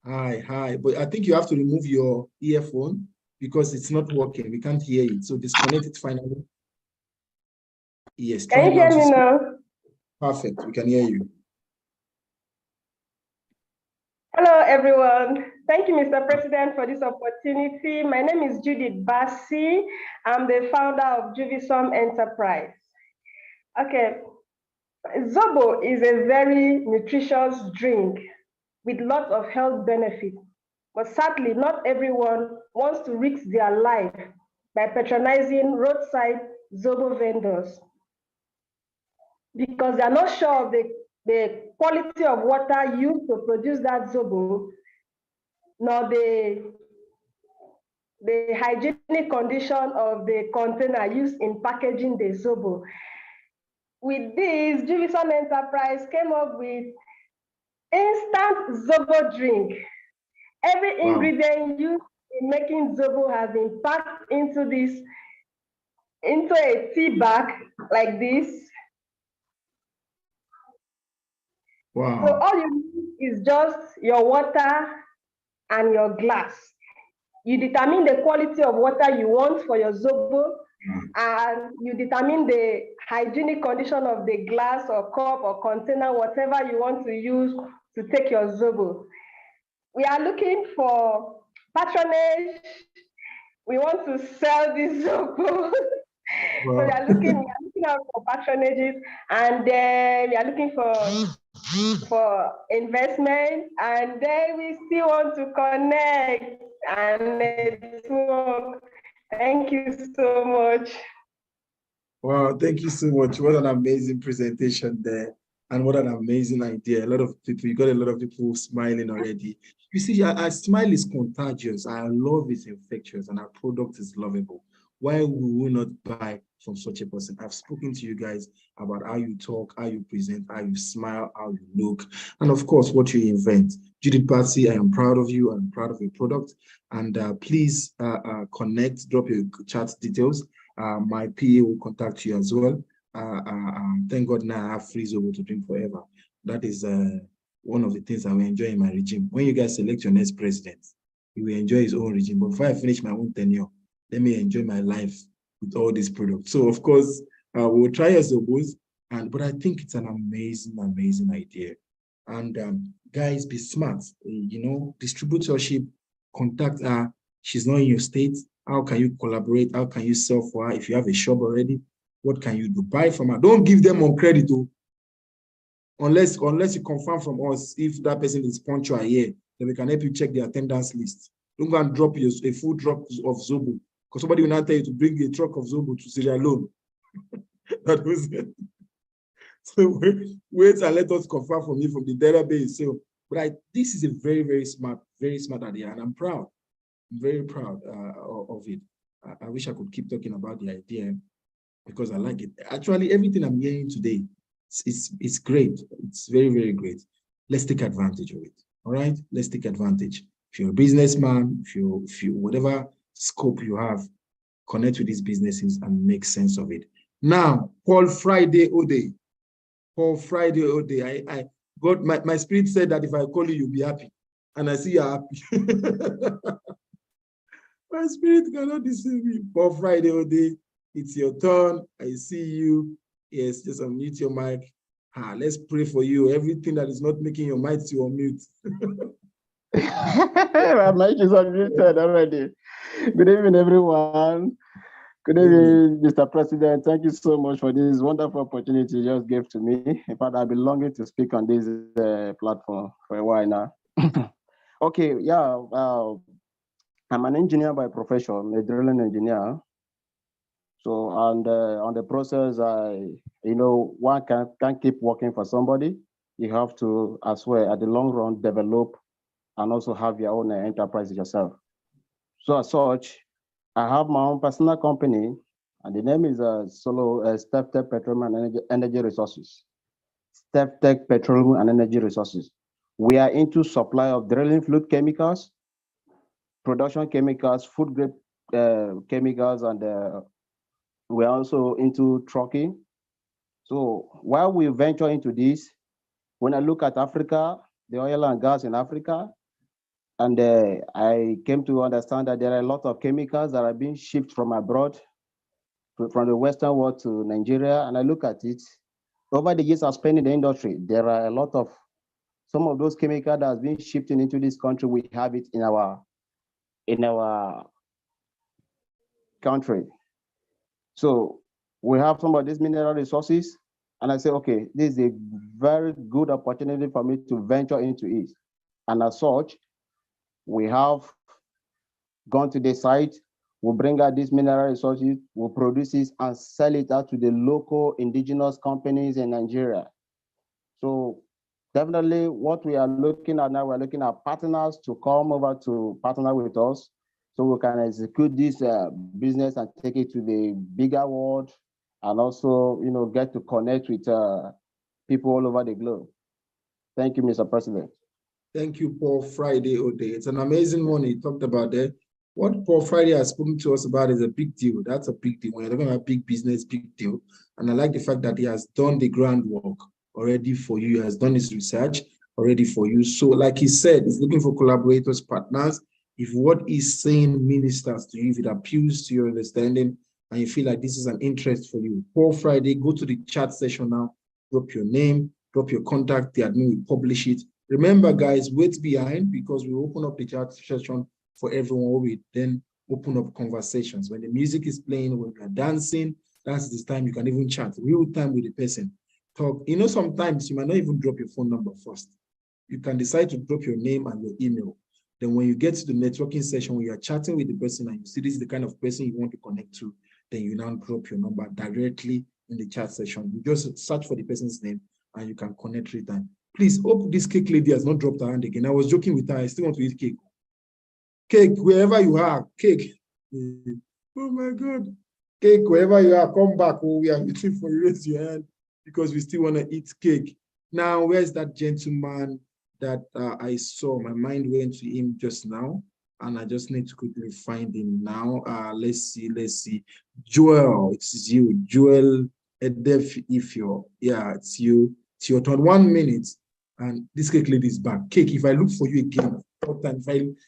Hi. But I think you have to remove your earphone because it's not working. We can't hear it. So disconnect it finally. Yes. Can you hear me now? Perfect. We can hear you. Hello, everyone. Thank you, Mr. President, for this opportunity. My name is Judith Bassi. I'm the founder of Juvisum Enterprise. Okay. Zobo is a very nutritious drink with lots of health benefits. But sadly, not everyone wants to risk their life by patronizing roadside Zobo vendors because they're not sure of the quality of water used to produce that Zobo, nor the hygienic condition of the container used in packaging the Zobo. With this, Juvisum Enterprise came up with instant Zobo drink. Every Wow. ingredient used in making Zobo has been packed into a tea bag like this. So Wow. all you need is just your water and your glass. You determine the quality of water you want for your Zobo, and you determine the hygienic condition of the glass or cup or container, whatever you want to use to take your Zobo. We are looking for patronage. We want to sell this Zobo. So Wow. we are looking out for patronages, and then we are looking for investment, and then we still want to connect and network. Thank you so much. Wow, thank you so much. What an amazing presentation there. And what an amazing idea. A lot of people, you got a lot of people smiling already. You see, our smile is contagious. Our love is infectious and our product is lovable. Why will we not buy from such a person? I've spoken to you guys about how you talk, how you present, how you smile, how you look, and of course, what you invent. Judith Patsy, I am proud of you. I'm proud of your product. And please connect, drop your chat details. My PA will contact you as well. Thank God now I have free Zobo to drink forever. That is one of the things I will enjoy in my regime. When you guys select your next president, he will enjoy his own regime. But before I finish my own tenure, let me enjoy my life with all these products. So of course, we'll try as Zobos, but I think it's an amazing, amazing idea. And guys, be smart. You know, distributorship, contact her. She's not in your state. How can you collaborate? How can you sell for her? If you have a shop already, what can you do? Buy from her. Don't give them on credit, though. Unless you confirm from us if that person is punctual here, then we can help you check the attendance list. Don't go and drop a full drop of Zobo, because somebody will not tell you to bring a truck of Zobo to Sierra Leone. That was it. So wait and let us confirm from you from the database. So, but this is a very, very smart idea, and I'm proud. I'm very proud of it. I wish I could keep talking about the idea because I like it. Actually, everything I'm hearing today, it's great. It's very, very great. Let's take advantage of it. All right, let's take advantage. If you're a businessman, if you whatever scope you have, connect with these businesses and make sense of it. Now, Paul Friday Ode. Paul Friday Ode. I got my spirit said that if I call you, you'll be happy. And I see you're happy. My spirit cannot deceive me. Paul Friday Ode, it's your turn. I see you. Yes, just unmute your mic. Let's pray for you. Everything that is not making your mic to unmute. My mic is unmuted already. Good evening, everyone. Good evening, Mr. President. Thank you so much for this wonderful opportunity you just gave to me. In fact, I've been longing to speak on this platform for a while now. Okay, yeah, I'm an engineer by profession, a drilling engineer. So, and on the process, one can't keep working for somebody. You have to, as well, at the long run, develop and also have your own enterprise yourself. So as such, I have my own personal company, and the name is StepTech Petroleum and Energy Resources. StepTech Petroleum and Energy Resources. We are into supply of drilling fluid chemicals, production chemicals, food grade chemicals, and we're also into trucking. So while we venture into this, when I look at Africa, the oil and gas in Africa, and I came to understand that there are a lot of chemicals that are being shipped from abroad, from the Western world to Nigeria. And I look at it, over the years I've spent in the industry, there are a lot of, some of those chemicals that has been shipped into this country, we have it in our country. So we have some of these mineral resources, and I say, okay, this is a very good opportunity for me to venture into it. And as such, we have gone to the site, we'll bring out these mineral resources, we'll produce it and sell it out to the local indigenous companies in Nigeria. So definitely what we are looking at now, we're looking at partners to come over to partner with us so we can execute this business and take it to the bigger world, and also, get to connect with people all over the globe. Thank Thank you, Mr. President. Thank you, Paul Friday Ode. It's an amazing one he talked about there. What Paul Friday has spoken to us about is a big deal. That's a big deal. When you're talking about big business, big deal. And I like the fact that he has done the groundwork already for you. He has done his research already for you. So like he said, he's looking for collaborators, partners. If what he's saying ministers to you, if it appeals to your understanding and you feel like this is an interest for you, Paul Friday, go to the chat session now, drop your name, drop your contact, the admin will publish it. Remember, guys, wait behind because we open up the chat session for everyone. We then open up conversations. When the music is playing, when you're dancing, that's this time you can even chat real time with the person. Talk. You know, sometimes you might not even drop your phone number first. You can decide to drop your name and your email. Then when you get to the networking session, when you are chatting with the person and you see this is the kind of person you want to connect to, then you now drop your number directly in the chat session. You just search for the person's name and you can connect real time. Please hope this cake lady has not dropped her hand again. I was joking with her. I still want to eat cake. Cake, wherever you are, cake. Oh my God. Cake, wherever you are, come back. Oh, we are waiting for you. Raise your hand because we still want to eat cake. Now, where's that gentleman that I saw? My mind went to him just now, and I just need to quickly find him now. Let's see. Joel, it's you. Joel Edef Ifyo. Yeah, it's you. It's your turn. 1 minute. And this cake lady is back. Cake, if I look for you again,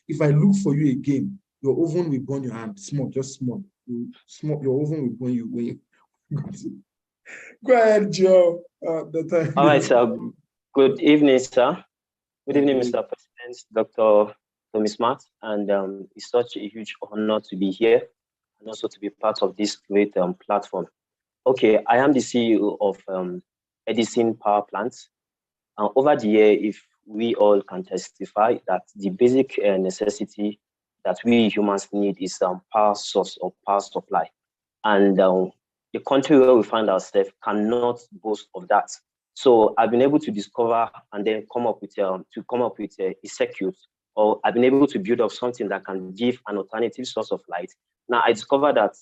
if I look for you again, your oven will burn your hand. Small, just small. Your oven will burn you when you go ahead, Joe. All right, sir. Good evening, sir. Good evening, Mr. President, Dr. Tommy Smart. And it's such a huge honor to be here and also to be part of this great platform. Okay, I am the CEO of Edison Power Plants. Over the year, if we all can testify that the basic necessity that we humans need is power source or power supply. And the country where we find ourselves cannot boast of that. So I've been able to discover and then come up with a circuit, or I've been able to build up something that can give an alternative source of light. Now I discovered that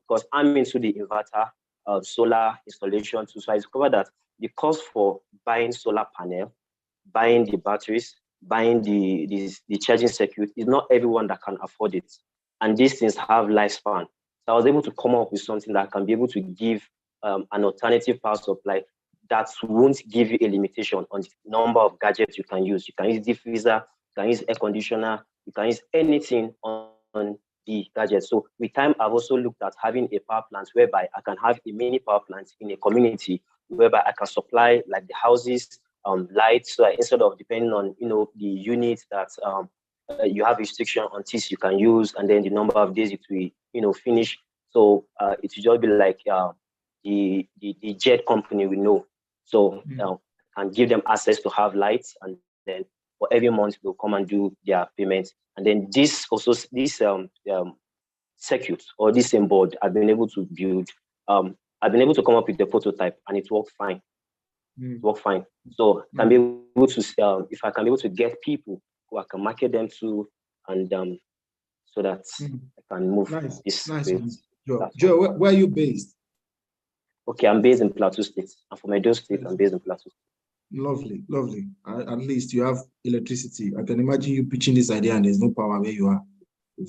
because I'm into the inverter solar installation too, so I discovered that the cost for buying solar panel, buying the batteries, buying the charging circuit is not everyone that can afford it. And these things have lifespan. So I was able to come up with something that can be able to give an alternative power supply that won't give you a limitation on the number of gadgets you can use. You can use diffuser, you can use air conditioner, you can use anything on the gadget. So with time, I've also looked at having a power plant whereby I can have a mini power plant in a community whereby I can supply like the houses, lights. So instead of depending on the units that you have restriction on this you can use, and then the number of days it will finish. So it will just be like the jet company we know. So can give them access to have lights, and then for every month they'll come and do their payments. And then this circuit or this same board I've been able to build. I've been able to come up with the prototype and it worked fine. It worked fine. So I can be able to if I can be able to get people who I can market them to, and so that I can move this. Nice. Joe, where are you based? Okay, I'm based in Plateau State. I'm from Edo State. I'm based in Plateau State. Lovely. At least you have electricity. I can imagine you pitching this idea and there's no power where you are.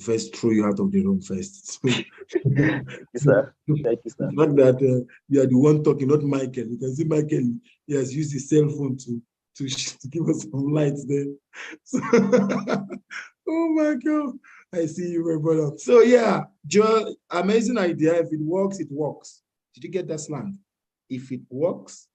First throw you out of the room first. Thank you, sir. Thank you, sir. The fact that you are the one talking, not Michael. You can see Michael, he has used his cell phone to give us some lights there. So, oh my God. I see you, my brother. So yeah, Joel, amazing idea. If it works, it works. Did you get that slang? If it works,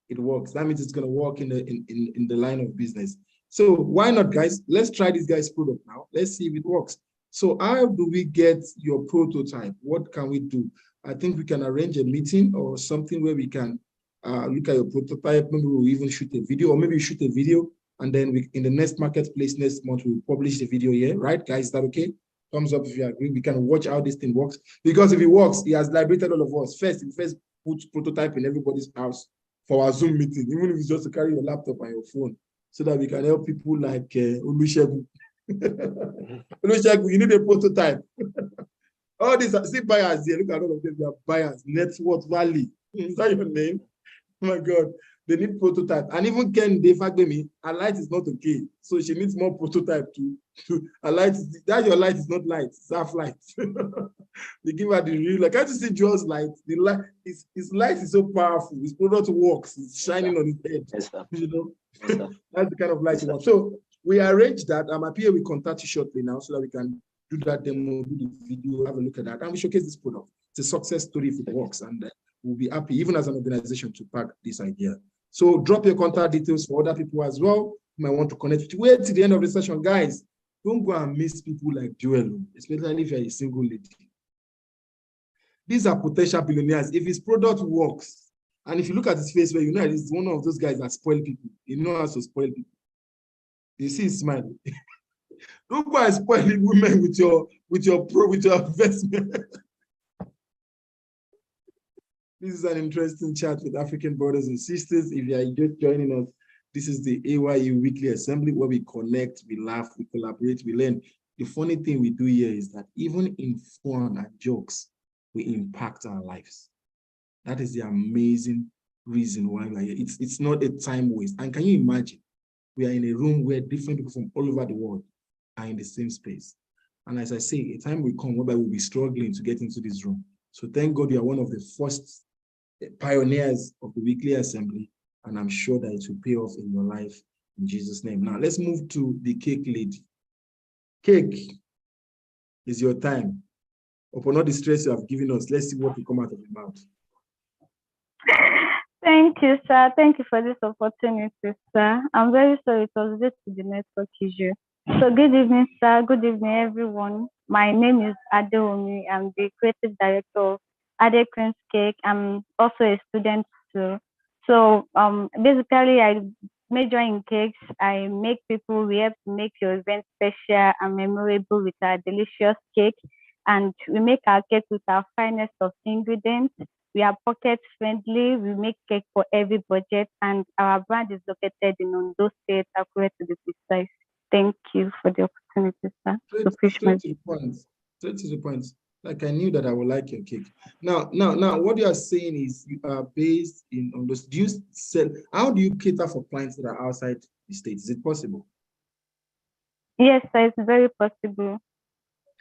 it works. That means it's going to work in the line of business. So why not, guys? Let's try this guy's product now. Let's see if it works. So how do we get your prototype? What can we do? I think we can arrange a meeting or something where we can look at your prototype. Maybe we'll even shoot a video, or maybe we shoot a video and then in the next marketplace next month, we'll publish the video here. Right, guys? Is that okay? Thumbs up if you agree. We can watch how this thing works. Because if it works, he has liberated all of us. First put prototype in everybody's house for our Zoom meeting, even if it's just to carry your laptop and your phone, so that we can help people like Olusegun. Olusegun, you need a prototype. All these see buyers here. Look at all of them. They are buyers. Net Worth Valley. Is that your name? Oh my God. They need prototype. And even Ken, they fact me, a light is not okay. So she needs more prototype to a light. That your light is not light, it's half light. They give her the real, like, can't you see Joe's light? The light, his light is so powerful. His product works. It's shining on his head. Yes, sir. You know, Yes, sir. that's the kind of light Yes, you sir. want. So we arrange that. I'm happy we contact you shortly now so that we can do that demo, do the video, have a look at that, and we showcase this product. It's a success story if it works, and we'll be happy, even as an organization, to back this idea. So drop your contact details for other people as well who might want to connect with you. Wait till the end of the session, guys. Don't go and miss people like Joel, especially if you're a single lady. These are potential billionaires. If his product works, and if you look at his face, where you know he's one of those guys that spoil people. He knows how to spoil people. You see his smile. Don't go and spoil women with your investment. This is an interesting chat with African brothers and sisters. If you are just joining us, this is the A.Y.E Weekly Assembly, where we connect, we laugh, we collaborate, we learn. The funny thing we do here is that even in fun and jokes, we impact our lives. That is the amazing reason why we are here. It's not a time waste. And can you imagine? We are in a room where different people from all over the world are in the same space. And as I say, a time will come whereby we'll be struggling to get into this room. So thank God you are one of the first pioneers of the Weekly Assembly, and I'm sure that it will pay off in your life in Jesus' name. Now let's move to the cake lady. Cake is your time. Upon all the stress you have given us, let's see what will come out of your mouth. Thank you, sir. Thank you for this opportunity, sir. I'm very sorry it was due to the network issue. So good evening, sir. Good evening, everyone. My name is A.Y.E. I'm the creative director of A.Y.E Creams Cake. I'm also a student too. So basically, I major in cakes. I make people, we have to make your event special and memorable with our delicious cake. And we make our cake with our finest of ingredients. We are pocket friendly. We make cake for every budget, and our brand is located in Ondo State, Akure to be precise. Thank you for the opportunity, sir. Straight to the point. Straight to the point. Like I knew that I would like your cake. Now, what you are saying is you are based in Ondo. Do you sell? How do you cater for clients that are outside the state? Is it possible? Yes, sir. It's very possible.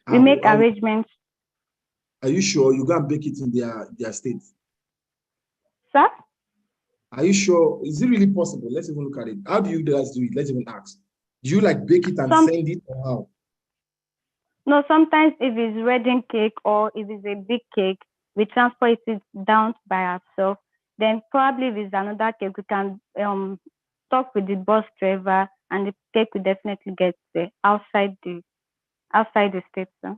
We make arrangements. Are you sure you go and bake it in their state? Sir? Are you sure? Is it really possible? Let's even look at it. How do you guys do it? Let's even ask. Do you like bake it and send it, or how? No, sometimes if it's wedding cake or if it's a big cake, we transport it down by ourselves. Then probably if it's another cake, we can talk with the bus driver, and the cake will definitely get there outside the state, sir.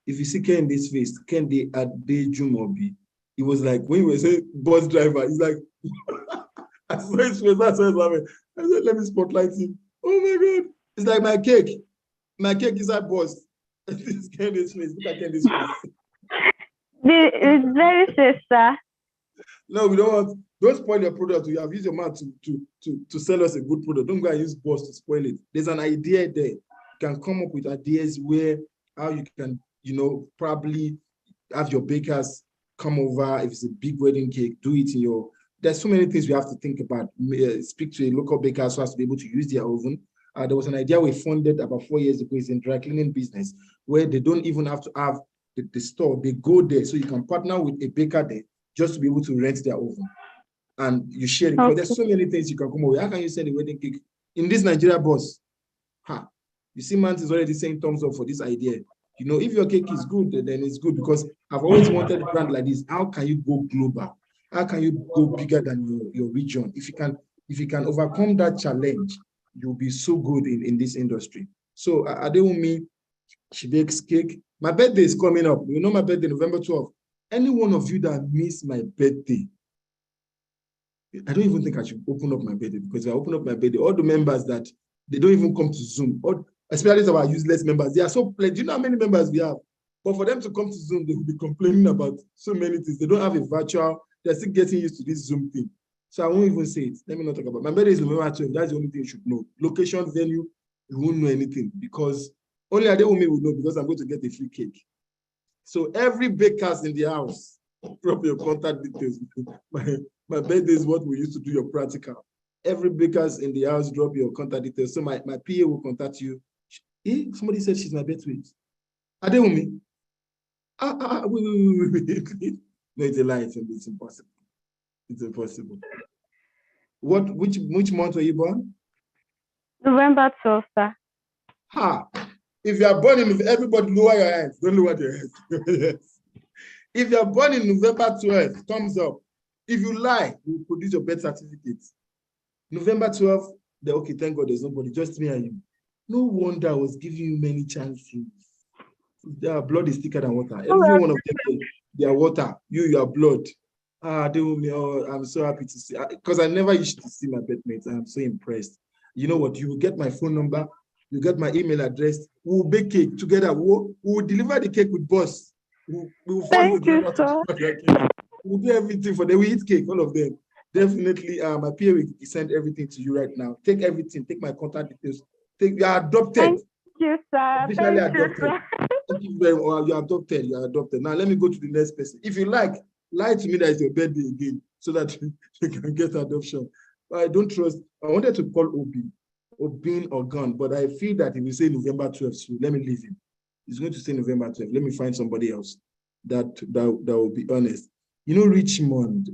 If you see Ken in this face, Ken at Jumobi, it was like when you were saying bus driver, he's like, I saw his face, that's what I said, let me spotlight him. Oh my God, it's like my cake. My cake is a boss. This Ken this face, look at Ken this face. It's very safe, sir. No, we don't spoil your product. You have used your mouth to sell us a good product. Don't go and use boss to spoil it. There's an idea there. You can come up with ideas where how you can, probably have your bakers come over. If it's a big wedding cake, do it in your, there's so many things we have to think about. Speak to a local baker so as to be able to use their oven. There was an idea we funded about 4 years ago. It's in dry cleaning business where they don't even have to have the store. They go there. So you can partner with a baker there just to be able to rent their oven. And you share it. Because there's so many things you can come up with. How can you sell a wedding cake? In this Nigeria boss, you see, man is already saying thumbs up for this idea. If your cake is good, then it's good, because I've always wanted a brand like this. How can you go global? How can you go bigger than your region? If you can overcome that challenge, you'll be so good in this industry. So A.Y.E, she bakes cake. My birthday is coming up. My birthday, November 12th. Any one of you that miss my birthday, I don't even think I should open up my birthday, because if I open up my birthday, all the members that they don't even come to Zoom, especially some of our useless members, they are so plenty. Do you know how many members we have? But for them to come to Zoom, they will be complaining about so many things. They don't have a virtual, they're still getting used to this Zoom thing. So I won't even say it. Let me not talk about it. My birthday is November 12th. That's the only thing you should know. Location, venue, you won't know anything, because only A.Y.E will know, because I'm going to get a free cake. So every bakers in the house, Drop your contact details. My birthday is what we used to do your practical. Every bakers in the house, drop your contact details. So my PA will contact you. Somebody said she's my birthday. Adewumi. Wait. No, it's a lie. It's impossible. It's impossible. Which month were you born? November 12th, sir. If you are born in, everybody lower your hands. Don't lower your hands. Yes. If you are born in November 12th, thumbs up. If you lie, you produce your birth certificate. November 12th, okay, thank God there's nobody, just me and you. No wonder I was giving you many chances. Their blood is thicker than water. Every one of them, they are water. You are blood. I'm so happy to see, because I never used to see my bedmates. I'm so impressed. You know what? You will get my phone number, you get my email address. We'll bake cake together. We'll deliver the cake with boss. We'll Thank you, sir. We'll do everything for them. We eat cake, all of them. Definitely, my PA will send everything to you right now. Take everything. Take my contact details. You are adopted. Thank you, sir. Officially Thank you, adopted. sir. Thank you very much. You are adopted. You are adopted. Now let me go to the next person. If you like, lie to me that it's your birthday again, so that you can get adoption. I don't trust. I wanted to call Obin or Gun, but I feel that if you say November 12th, so let me leave him. He's going to say November 12th. Let me find somebody else that will be honest. You know, Richmond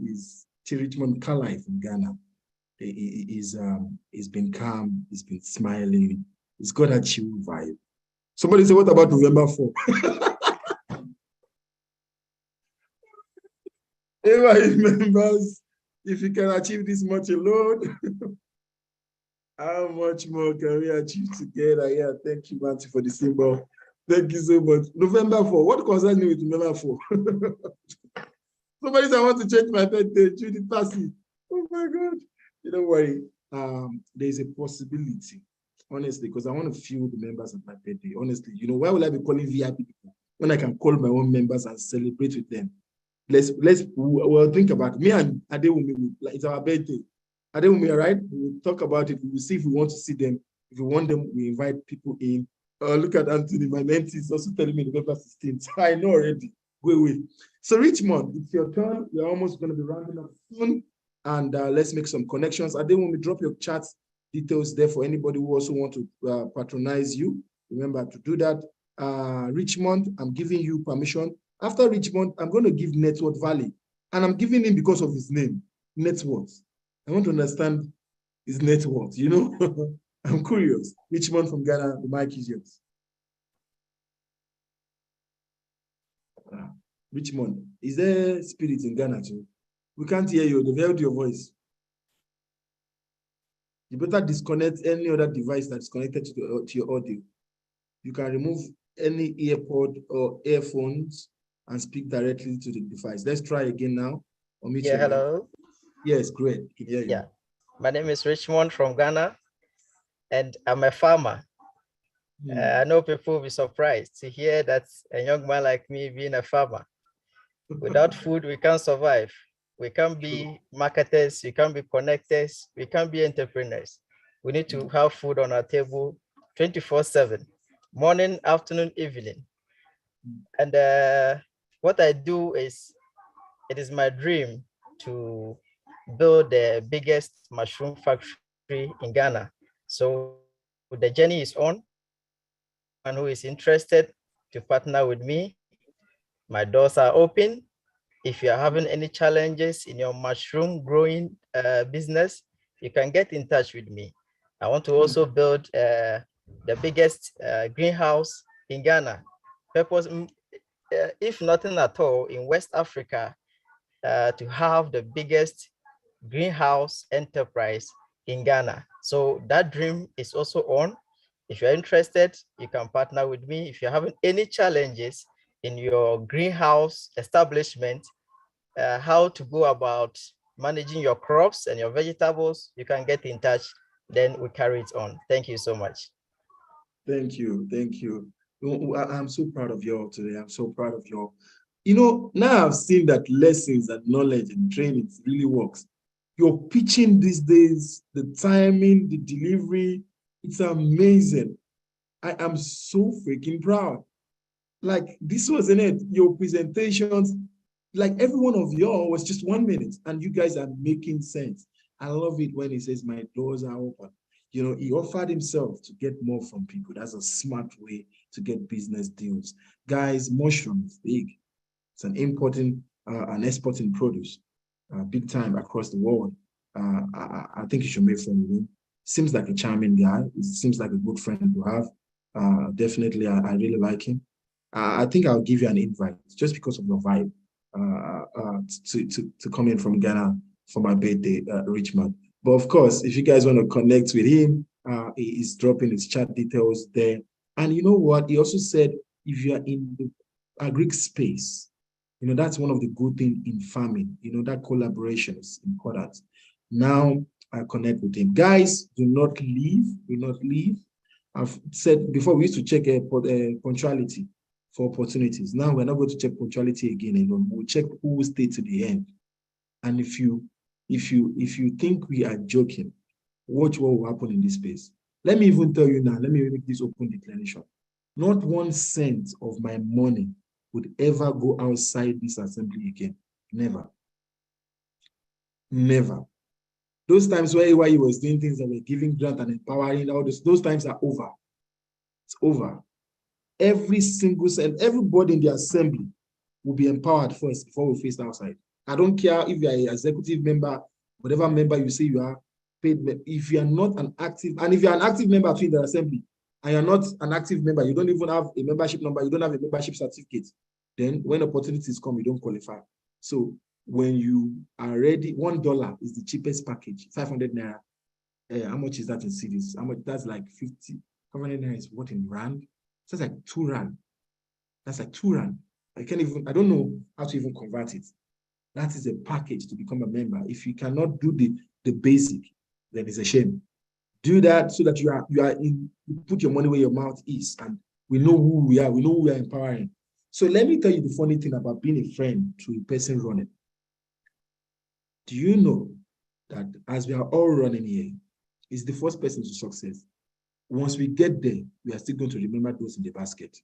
Kalai from Ghana. He's been calm. He's been smiling. He's got a chill vibe. Somebody say, what about November 4? A.Y.E members, if you can achieve this much alone, how much more can we achieve together? Yeah, thank you, Manti, for the symbol. Thank you so much. November 4. What concerns me with November 4? Somebody said, I want to change my birthday. Judy Passy. Oh my God. You don't worry. There's a possibility, honestly, because I want to feel the members of my birthday. Honestly, you know, why will I be calling VIP people when I can call my own members and celebrate with them? We'll think about it. Me and Adewumi, it's our birthday. Adewumi, right? We'll talk about it. We'll see if we want to see them. If we want them, we invite people in. Look at Anthony, my mentee is also telling me November 16th. I know already. Wait. So Richmond, it's your turn. We're almost going to be rounding up soon. And let's make some connections. Adewumi, drop your chat details there for anybody who also want to patronize you. Remember to do that. Richmond, I'm giving you permission. After Richmond, I'm going to give Networth Valley. And I'm giving him because of his name, Networth. I want to understand his net worth, you know? I'm curious. Richmond from Ghana, the mic is yours. Richmond, is there spirit in Ghana too? We can't hear you. They've held your voice. You better disconnect any other device that's connected to your audio. You can remove any earpod or earphones and speak directly to the device. Let's try again now. Yeah, hello. Yes, great. Can hear you. Yeah, my name is Richmond from Ghana, and I'm a farmer. I know people will be surprised to hear that a young man like me being a farmer. Without food, we can't survive. We can't be marketers, we can't be connectors, we can't be entrepreneurs. We need to have food on our table 24/7, morning, afternoon, evening. And what I do is, it is my dream to build the biggest mushroom factory in Ghana. So the journey is on. And who is interested to partner with me, my doors are open. If you're having any challenges in your mushroom growing business, you can get in touch with me. I want to also build the biggest greenhouse in Ghana. If nothing at all, in West Africa, to have the biggest greenhouse enterprise in Ghana. So that dream is also on. If you're interested, you can partner with me. If you're having any challenges in your greenhouse establishment, how to go about managing your crops and your vegetables, you can get in touch, then we carry it on. Thank you so much. Thank you. I'm so proud of you all today. I'm so proud of you all. You know, now I've seen that lessons and knowledge and training really works. Your pitching these days, the timing, the delivery, it's amazing. I am so freaking proud. Like, this wasn't it. Your presentations, Like every one of y'all was just 1 minute, and you guys are making sense. I love it when he says, my doors are open. You know, he offered himself to get more from people. That's a smart way to get business deals. Guys, mushroom is big. It's an importing and exporting produce, big time across the world. I think you should make friends with him. Seems like a charming guy. It seems like a good friend to have. Definitely, I really like him. I think I'll give you an invite just because of your vibe to come in from Ghana for my birthday, Richmond. But of course, if you guys want to connect with him, he is dropping his chat details there. And you know what? He also said, if you are in the agri space, you know, that's one of the good things in farming. You know, that collaboration is important. Now I connect with him. Guys, do not leave. Do not leave. I've said before, we used to check punctuality for opportunities. Now we're not going to check punctuality again alone. We'll check who will stay to the end. And if you think we are joking, watch what will happen in this space. Let me even tell you now, let me make this open declaration. Not 1 cent of my money would ever go outside this assembly again. Never. Never. Those times where A.Y.E was doing things that were giving grant and empowering, all those times are over. It's over. Every single cent, everybody in the assembly will be empowered first before we face outside. I don't care if you are an executive member, whatever member you say you are, paid. If you are not an active, and if you are an active member in the assembly, and you're not an active member, you don't even have a membership number, you don't have a membership certificate, then when opportunities come, you don't qualify. So when you are ready, $1 is the cheapest package, 500 naira. How much is that in cedis? How much? That's like 50. 500 naira is what in rand? That's like 2 rand. That's like 2 rand. I don't know how to even convert it. That is a package to become a member. If you cannot do the basic, then it's a shame. Do that so that you put your money where your mouth is, and we know who we are. We know who we are empowering. So let me tell you the funny thing about being a friend to a person running. Do you know that as we are all running here, it's the first person to success. Once we get there, we are still going to remember those in the basket.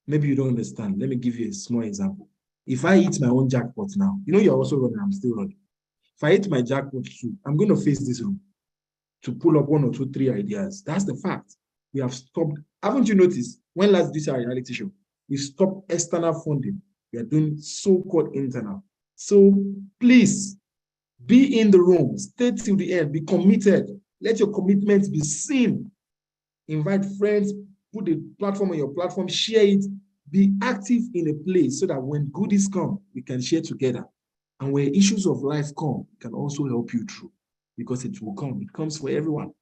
Maybe you don't understand. Let me give you a small example. If I hit my own jackpot now, you know you're also running, I'm still running. If I hit my jackpot too, I'm going to face this room to pull up 1 or 2, 3 ideas. That's the fact. We have stopped. Haven't you noticed when last this our reality show, we stopped external funding. We are doing so-called internal. So please be in the room, stay till the end, be committed. Let your commitment be seen. Invite friends, put the platform on your platform, share it, be active in a place so that when goodies come, we can share together. And when issues of life come, it can also help you through because it will come. It comes for everyone.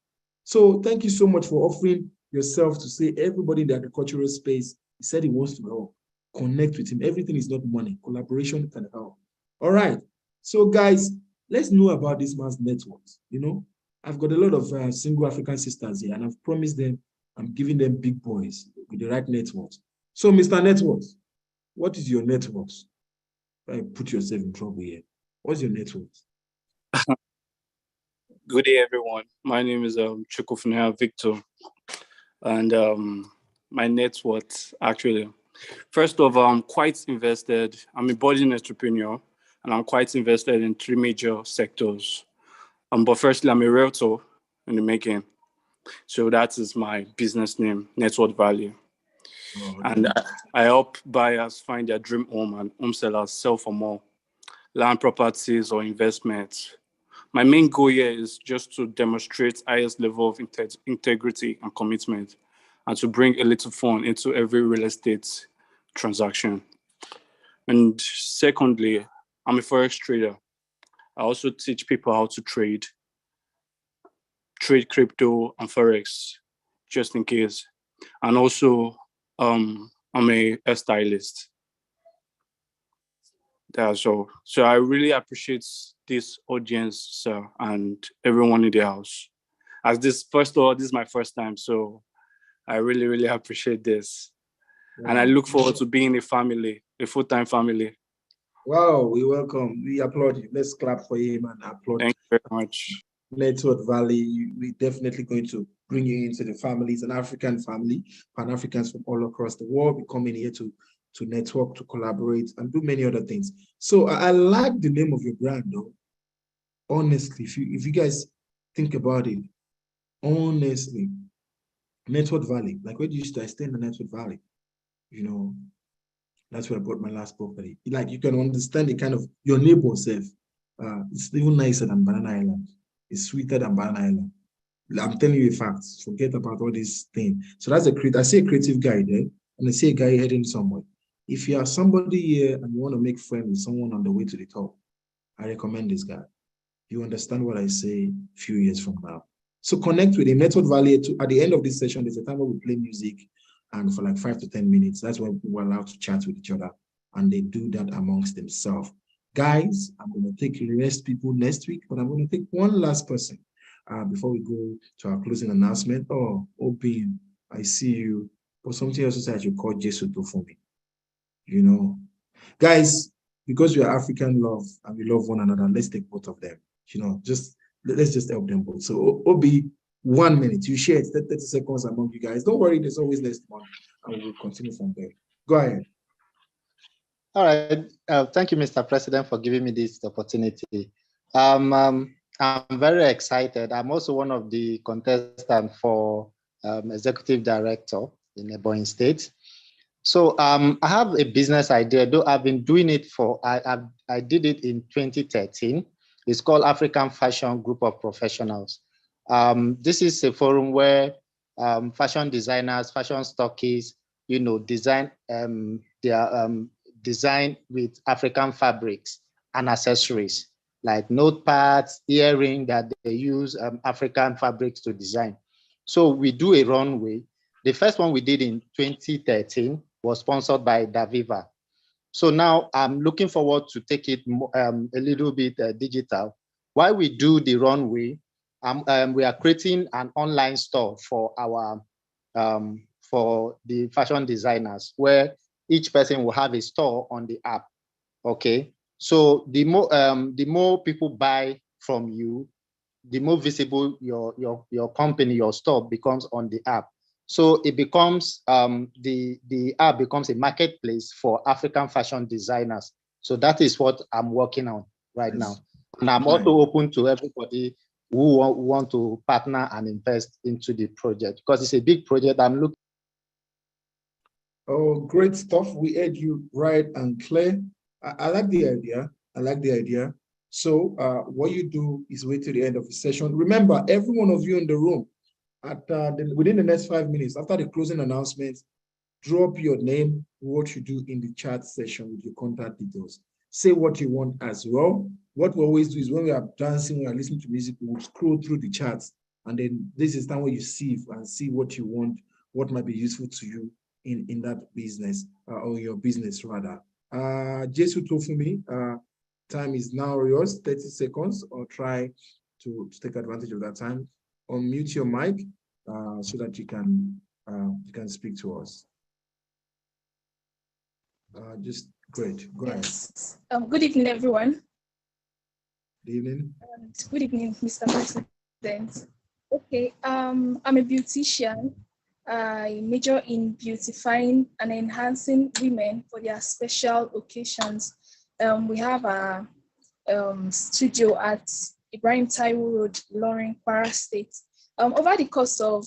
So thank you so much for offering yourself to say everybody in the agricultural space, he said he wants to help. Connect with him. Everything is not money. Collaboration can help. All right. So guys, let's know about this man's networks. You know, I've got a lot of single African sisters here, and I've promised them I'm giving them big boys with the right networks. So, Mr. Networks, what is your networks? Put yourself in trouble here. What's your networks? Good day, everyone. My name is Chukwufunaya Victor, and my net worth actually. First of all, I'm quite invested. I'm a budding entrepreneur, and I'm quite invested in 3 major sectors. But firstly, I'm a realtor in the making. So that is my business name, Net Worth Value. Oh, okay. And I help buyers find their dream home and home sellers sell for more, land properties or investments. My main goal here is just to demonstrate highest level of integrity and commitment, and to bring a little fun into every real estate transaction. And secondly, I'm a forex trader. I also teach people how to trade crypto and forex, just in case. And also, I'm a hairstylist. That's all. So I really appreciate this audience, sir, and everyone in the house. As this first of all, this is my first time, so I really, really appreciate this. Wow. And I look forward to being a family, a full-time family. Wow, we welcome. We applaud you. Let's clap for him and applaud. Thank you very much. Net Worth Valley, we're definitely going to bring you into the family. It's an African family, Pan-Africans from all across the world. We're coming here to to network, to collaborate, and do many other things. So I like the name of your brand, though. Honestly, if you guys think about it, honestly, Network Valley, like where do you stay? I stay in the Network Valley. You know, that's where I bought my last property. Like you can understand the kind of your neighbor self. It's even nicer than Banana Island. It's sweeter than Banana Island. I'm telling you a fact. Forget about all this thing. So that's I see a creative guy there, and I see a guy heading somewhere. If you are somebody here and you want to make friends with someone on the way to the top, I recommend this guy. You understand what I say a few years from now. So connect with him. Network Valley. At the end of this session, there's a time where we play music, and for like 5 to 10 minutes, that's when people are allowed to chat with each other, and they do that amongst themselves. Guys, I'm going to take the rest people next week, but I'm going to take one last person before we go to our closing announcement. Oh, Obin, I see you. But something else I should call Jesus for me. You know, guys, because we are African love and we love one another, let's take both of them. You know, let's just help them both. So Obi, 1 minute. You share it, 30 seconds among you guys. Don't worry, there's always next month, and we'll continue from there. Go ahead. All right. Thank you, Mr. President, for giving me this opportunity. I'm very excited. I'm also one of the contestants for Executive Director in Ebonyi State. So I have a business idea, though I've been doing it I did it in 2013. It's called African Fashion Group of Professionals. This is a forum where fashion designers, fashion stockists, you know, design with African fabrics and accessories like notepads, earrings that they use African fabrics to design. So we do a runway. The first one we did in 2013 was sponsored by Daviva. So now I'm looking forward to take it a little bit digital. While we do the runway, we are creating an online store for our for the fashion designers, where each person will have a store on the app. Okay, so the more people buy from you, the more visible your company, your store becomes on the app. So it becomes the app becomes a marketplace for African fashion designers. So that is what I'm working on right now. And I'm also open to everybody who want to partner and invest into the project, because it's a big project. I'm looking. Oh, great stuff. We heard you right and clear. I like the idea. I like the idea. So what you do is wait till the end of the session. Remember, every one of you in the room, within the next 5 minutes, after the closing announcement, drop your name, what you do in the chat session with your contact details. Say what you want as well. What we always do is when we are dancing, we are listening to music, we'll scroll through the chats. And then this is time where you see what you want, what might be useful to you in that business or your business rather. Jesu Tofumi, time is now yours, 30 seconds, or try to take advantage of that time. Unmute your mic so that you can speak to us. Just great. Go ahead. Good evening, everyone. Good evening. Good evening, Mr. President. Okay, I'm a beautician. I major in beautifying and enhancing women for their special occasions. We have a studio at Ibrahim Taiwo Road, Loring, Kwara State. Over the course of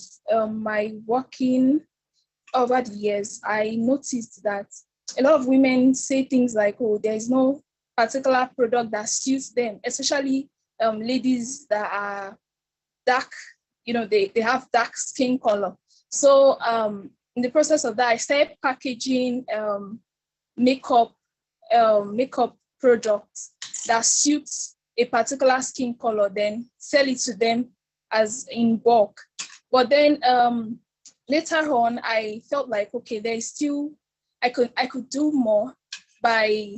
my working over the years, I noticed that a lot of women say things like, oh, there is no particular product that suits them, especially ladies that are dark, you know, they have dark skin color. So in the process of that, I started packaging makeup products that suits a particular skin color, then sell it to them as in bulk. But then later on, I felt like, okay, there is still, I could do more by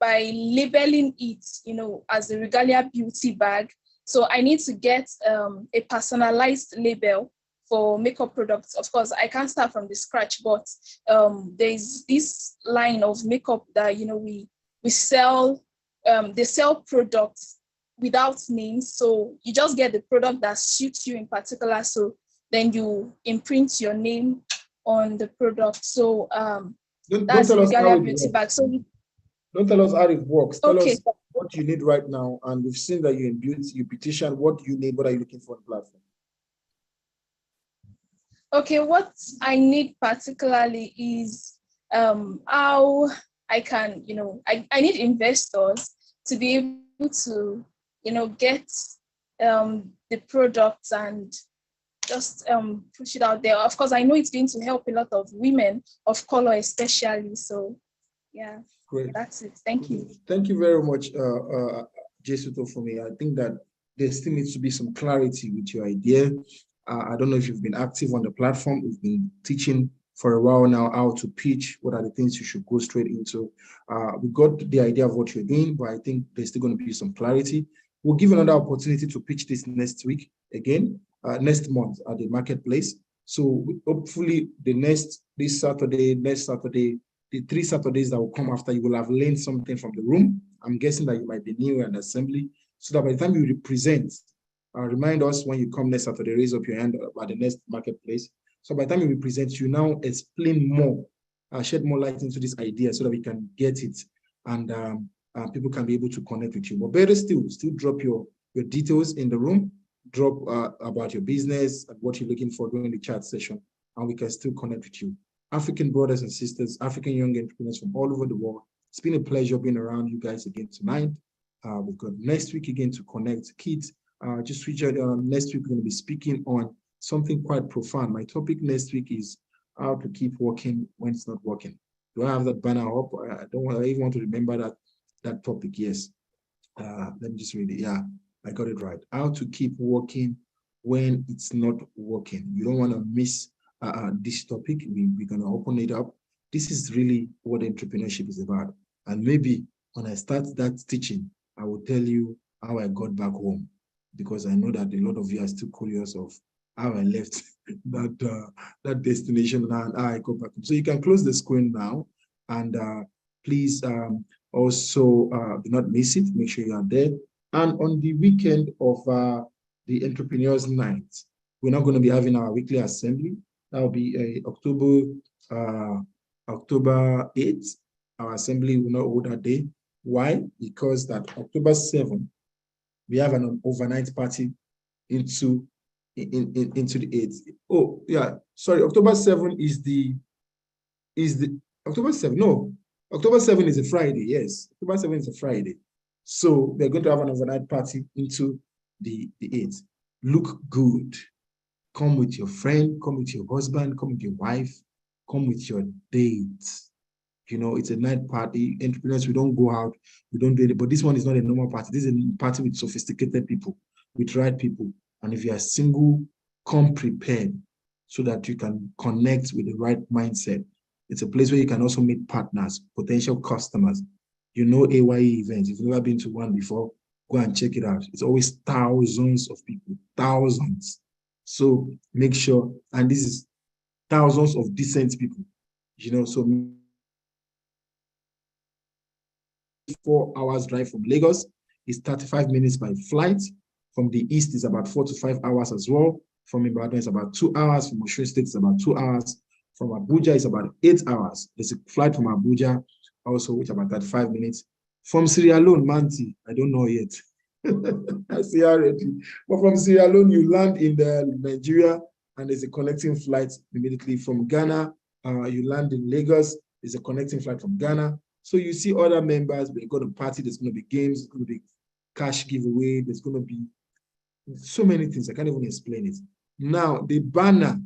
labeling it, you know, as a Regalia Beauty bag. So I need to get a personalized label for makeup products. Of course, I can't start from the scratch, but there's this line of makeup that, you know, we sell, they sell products without names. So you just get the product that suits you in particular. So then you imprint your name on the product. So Don't That's tell the us how regalia it beauty works. bag. So Don't tell us how it works. Tell okay. us what you need right now. And we've seen that you're in beauty, you petition. What do you need? What are you looking for on the platform? Okay, what I need particularly is how I can, I need investors to be able to, get the products and just push it out there. Of course, I know it's going to help a lot of women of color, especially. So, yeah, Great. that's it. Thank you. Thank you very much, Jesuto, for me. I think that there still needs to be some clarity with your idea. I don't know if you've been active on the platform. We've been teaching for a while now how to pitch. What are the things you should go straight into? We got the idea of what you're doing, but I think there's still going to be some clarity. We'll give another opportunity to pitch this next week again, next month at the marketplace. So hopefully this Saturday, next Saturday, the 3 Saturdays that will come after, you will have learned something from the room. I'm guessing that you might be new in assembly, so that by the time you represent, remind us when you come next Saturday, raise up your hand at the next marketplace. So by the time you represent, you now explain more, shed more light into this idea so that we can get it and people can be able to connect with you. But better still drop your details in the room, drop about your business and what you're looking for during the chat session, and we can still connect with you. African brothers and sisters, African young entrepreneurs from all over the world, it's been a pleasure being around you guys again tonight. We've got next week again to connect. Kids, just reach out. Next week, we're going to be speaking on something quite profound. My topic next week is how to keep working when it's not working. Do I have that banner up? I even want to remember that topic. Yes. Let me just read it. Yeah, I got it right. How to keep working when it's not working. You don't want to miss this topic. We're going to open it up. This is really what entrepreneurship is about. And maybe when I start that teaching, I will tell you how I got back home, because I know that a lot of you are still curious of how I left that destination and how I got back home. So you can close the screen now, and please also do not miss it. Make sure you are there. And on the weekend of the Entrepreneurs Night, we're not going to be having our weekly assembly. That will be October 8th. Our assembly will not hold that day. Why? Because that October 7th, we have an overnight party into the 8th. Oh, yeah, sorry, October 7th is the October 7th, no, October 7th is a Friday, yes, October 7th is a Friday. So we're going to have an overnight party into the 8th. Look good. Come with your friend, come with your husband, come with your wife, come with your date. You know, it's a night party. Entrepreneurs, we don't go out, we don't do it, but this one is not a normal party. This is a party with sophisticated people, with right people. And if you are single, come prepared so that you can connect with the right mindset. It's a place where you can also meet partners, potential customers. You know A.Y.E events. If you've never been to one before, go and check it out. It's always thousands of people, thousands. So make sure, and this is thousands of decent people, you know, so 4 hours drive from Lagos is 35 minutes by flight. From the east is about 4 to 5 hours as well. From Ibadan is about 2 hours. From Osun State is about 2 hours. From Abuja is about 8 hours. There's a flight from Abuja also, which is about 35 minutes. From Sierra Leone, Manti, I don't know yet. I see already. But from Sierra Leone, you land in Nigeria, and there's a connecting flight immediately from Ghana. You land in Lagos. There's a connecting flight from Ghana. So you see other members. We're going to party. There's going to be games. There's going to be cash giveaway. There's going to be so many things. I can't even explain it. Now, the banner.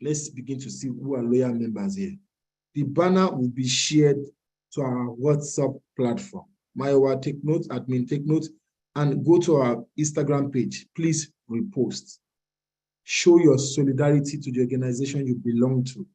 Let's begin to see who are loyal members here. The banner will be shared to our WhatsApp platform. Mayowa, take note, admin, take note, and go to our Instagram page. Please repost. Show your solidarity to the organization you belong to.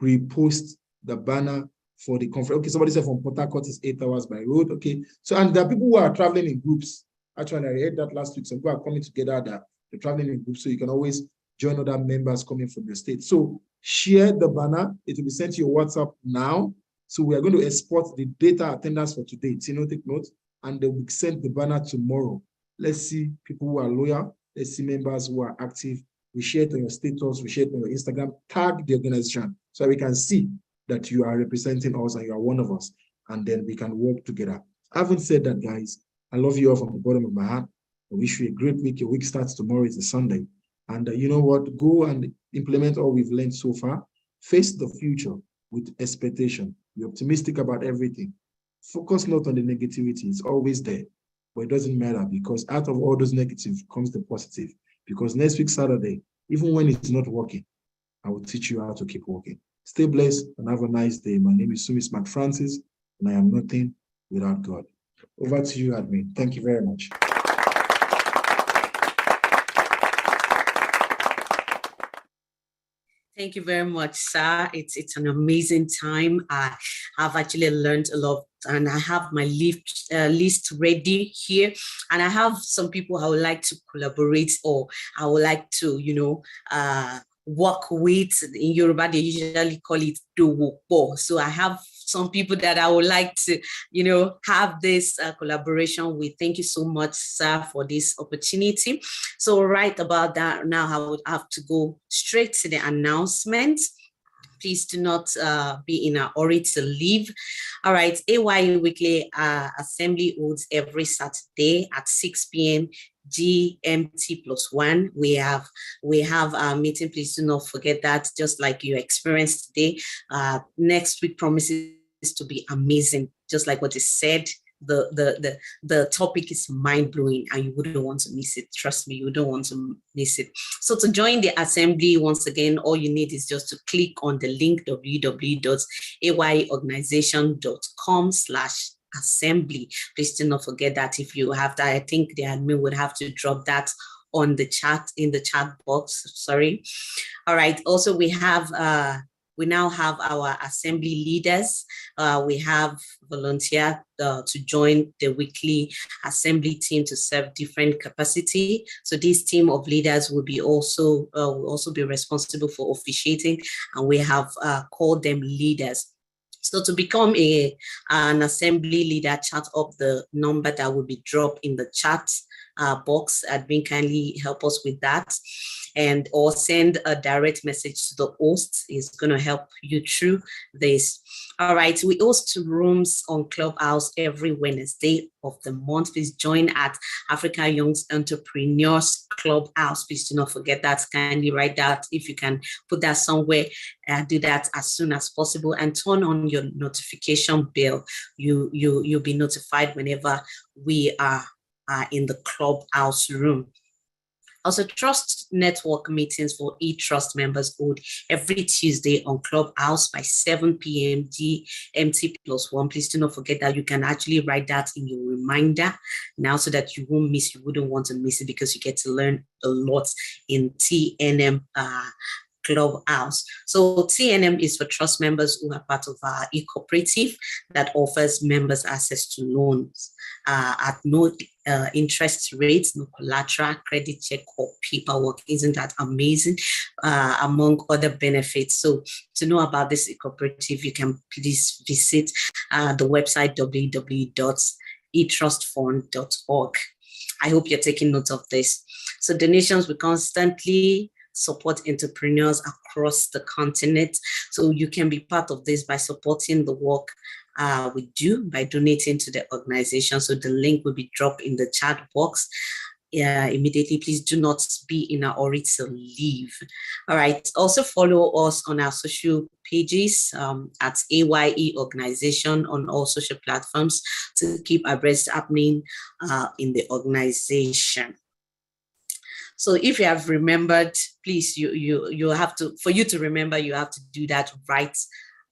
Repost the banner for the conference. Okay, somebody said from Port Harcourt is 8 hours by road. Okay, so and there are people who are traveling in groups. Actually, I heard that last week. Some people are coming together that they're traveling in groups, so you can always join other members coming from your state. So share the banner. It will be sent to your WhatsApp now. So we are going to export the data attendance for today. Tino, take note, and they will send the banner tomorrow. Let's see people who are loyal. Let's see members who are active. We share it on your status. We share it on your Instagram. Tag the organization so we can see that you are representing us and you are one of us, and then we can work together. Having said that, guys, I love you all from the bottom of my heart. I wish you a great week. Your week starts tomorrow. It's a Sunday. And you know what? Go and implement all we've learned so far. Face the future with expectation. Be optimistic about everything. Focus not on the negativity. It's always there. But it doesn't matter, because out of all those negatives comes the positive. Because next week, Saturday, even when it's not working, I will teach you how to keep working. Stay blessed and have a nice day. My name is Sumi Smart Francis, and I am nothing without God. Over to you, admin. Thank you very much. Thank you very much, sir. It's an amazing time. I have actually learned a lot, and I have my list ready here. And I have some people I would like to collaborate, or I would like to, work with. In Yoruba, they usually call it dowopo. So I have some people that I would like to, have this collaboration with. Thank you so much, sir, for this opportunity. So right about that, now I would have to go straight to the announcement. Please do not be in a hurry to leave. All right, A.Y.E Weekly Assembly holds every Saturday at 6 p.m. GMT+1. We have our meeting. Please do not forget that. Just like you experienced today, next week promises to be amazing. Just like what is said, the topic is mind-blowing, and you wouldn't want to miss it. Trust me, you don't want to miss it. So to join the assembly, once again, all you need is just to click on the link www.ayorganization.com/assembly. Please do not forget that. If you have that, I think the admin would have to drop that on the chat, in the chat box. Sorry. All right. Also, we now have our assembly leaders. We have volunteered to join the weekly assembly team to serve different capacity. So this team of leaders will also be responsible for officiating, and we have called them leaders. So to become an assembly leader, chat up the number that will be dropped in the chat box. Admin, kindly help us with that, or send a direct message to the host. Is going to help you through this. All right, we host rooms on Clubhouse every Wednesday of the month. Please join at Africa Young Entrepreneurs Clubhouse. Please do not forget that. Kindly write that. If you can put that somewhere, do that as soon as possible, and turn on your notification bell. You'll be notified whenever we are in the Clubhouse room. Also, Trust Network meetings for eTrust members hold every Tuesday on Clubhouse by 7 p.m. GMT+1. Please do not forget that. You can actually write that in your reminder now, so that you wouldn't want to miss it, because you get to learn a lot in TNM Clubhouse. So TNM is for trust members who are part of our e-cooperative that offers members access to loans at no interest rates, no collateral, credit check, or paperwork. Isn't that amazing? Among other benefits. So to know about this e-cooperative, you can please visit the website www.etrustfund.org. I hope you're taking note of this. So donations will constantly support entrepreneurs across the continent. So you can be part of this by supporting the work we do by donating to the organization. So the link will be dropped in the chat box immediately. Please do not be in a hurry to leave. All right. Also follow us on our social pages at A.Y.E organization on all social platforms to keep abreast happening in the organization. So if you have remembered, please, you have to, for you to remember, you have to do that right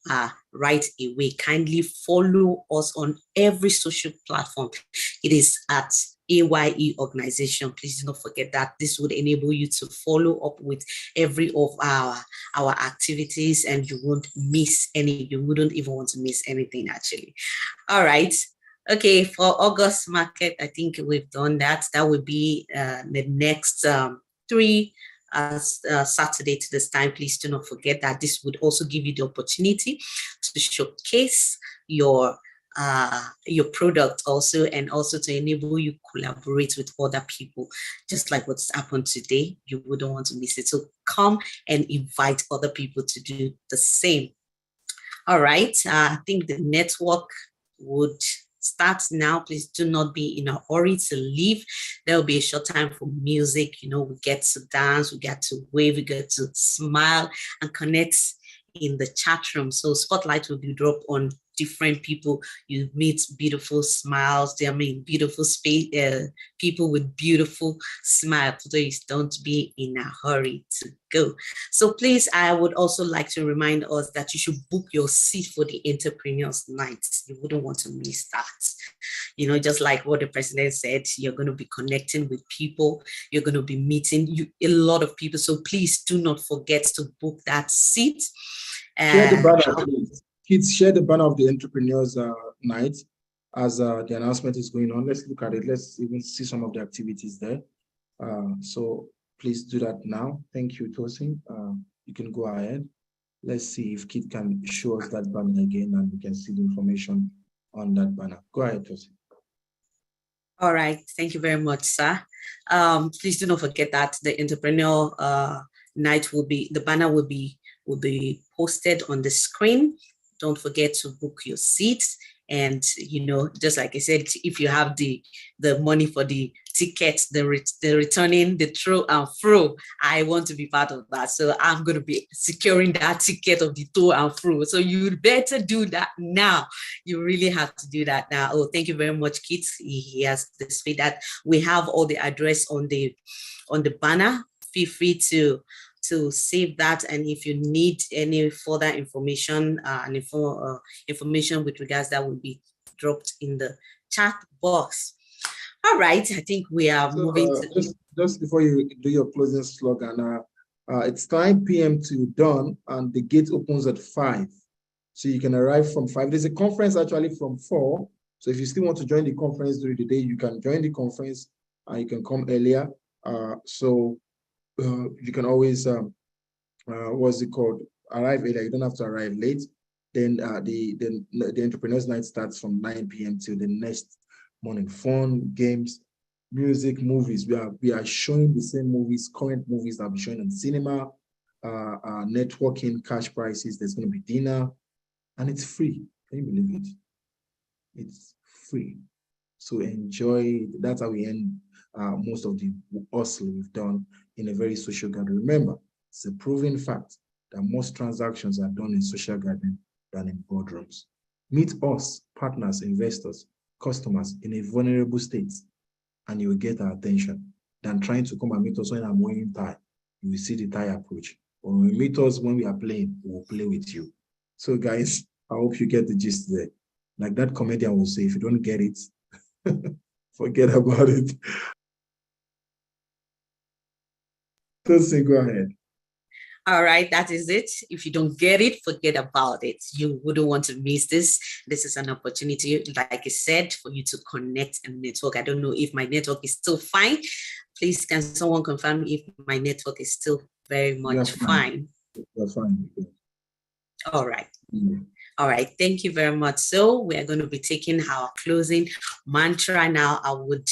away. Kindly follow us on every social platform. It is at A.Y.E organization. Please do not forget that. This would enable you to follow up with every of our activities, and you won't miss any. You wouldn't even want to miss anything, actually. All right. Okay, for August market, I think we've done that. That would be the next 3 Saturday to this time. Please do not forget that. This would also give you the opportunity to showcase your product also, and also to enable you collaborate with other people, just like what's happened today. You wouldn't want to miss it. So come and invite other people to do the same. All right. I think the network would start now. Please do not be in a hurry to leave. There will be a short time for music. We get to dance, we get to wave, we get to smile and connect in the chat room. So spotlight will be dropped on different people. You meet beautiful smiles. Beautiful space, people with beautiful smiles. Please don't be in a hurry to go. So please, I would also like to remind us that you should book your seat for the Entrepreneurs Night. You wouldn't want to miss that. Just like what the president said, you're going to be connecting with people. You're going to be meeting a lot of people. So please do not forget to book that seat. Share the banner, please. Kids, share the banner of the Entrepreneurs Night as the announcement is going on. Let's look at it. Let's even see some of the activities there. So please do that now. Thank you, Tosin. You can go ahead. Let's see if Kid can show us that banner again and we can see the information on that banner. Go ahead, Tosin. All right. Thank you very much, sir. Please do not forget that the Entrepreneur Night the banner will be posted on the screen. Don't forget to book your seats. And, just like I said, if you have the money for the tickets, the returning, the through and fro, I want to be part of that. So I'm going to be securing that ticket of the to and fro. So you better do that now. You really have to do that now. Oh, thank you very much, Kit. He has displayed that. We have all the address on the banner. Feel free to save that, and if you need any further information information with regards, that will be dropped in the chat box. All right, I think we are moving to just before you do your closing slogan. It's 9 p.m. to dawn, and the gate opens at 5, so you can arrive from 5. There's a conference actually from 4, so if you still want to join the conference during the day, you can join the conference and you can come earlier. You can always, what's it called? Arrive earlier. You don't have to arrive late. Then the Entrepreneurs Night starts from 9 p.m. till the next morning. Fun, games, music, movies. We are showing the same movies, current movies that will be showing in cinema, networking, cash prices. There's going to be dinner, and it's free. Can you believe it? It's free. So enjoy. That's how we end most of the hustle we've done in a very social gathering. Remember, it's a proven fact that most transactions are done in social gathering than in boardrooms. Meet us, partners, investors, customers in a vulnerable state, and you will get our attention than trying to come and meet us when I'm wearing tie. You will see the tie approach. Or when you meet us when we are playing, we will play with you. So guys, I hope you get the gist there. Like that comedian will say, if you don't get it, forget about it. Tosin, go ahead. All right, that is it. If you don't get it, forget about it. You wouldn't want to miss this. This is an opportunity, like I said, for you to connect and network. I don't know if my network is still fine. Please, can someone confirm if my network is still very much fine? You're fine. All right. All right, thank you very much. So we are going to be taking our closing mantra now. I would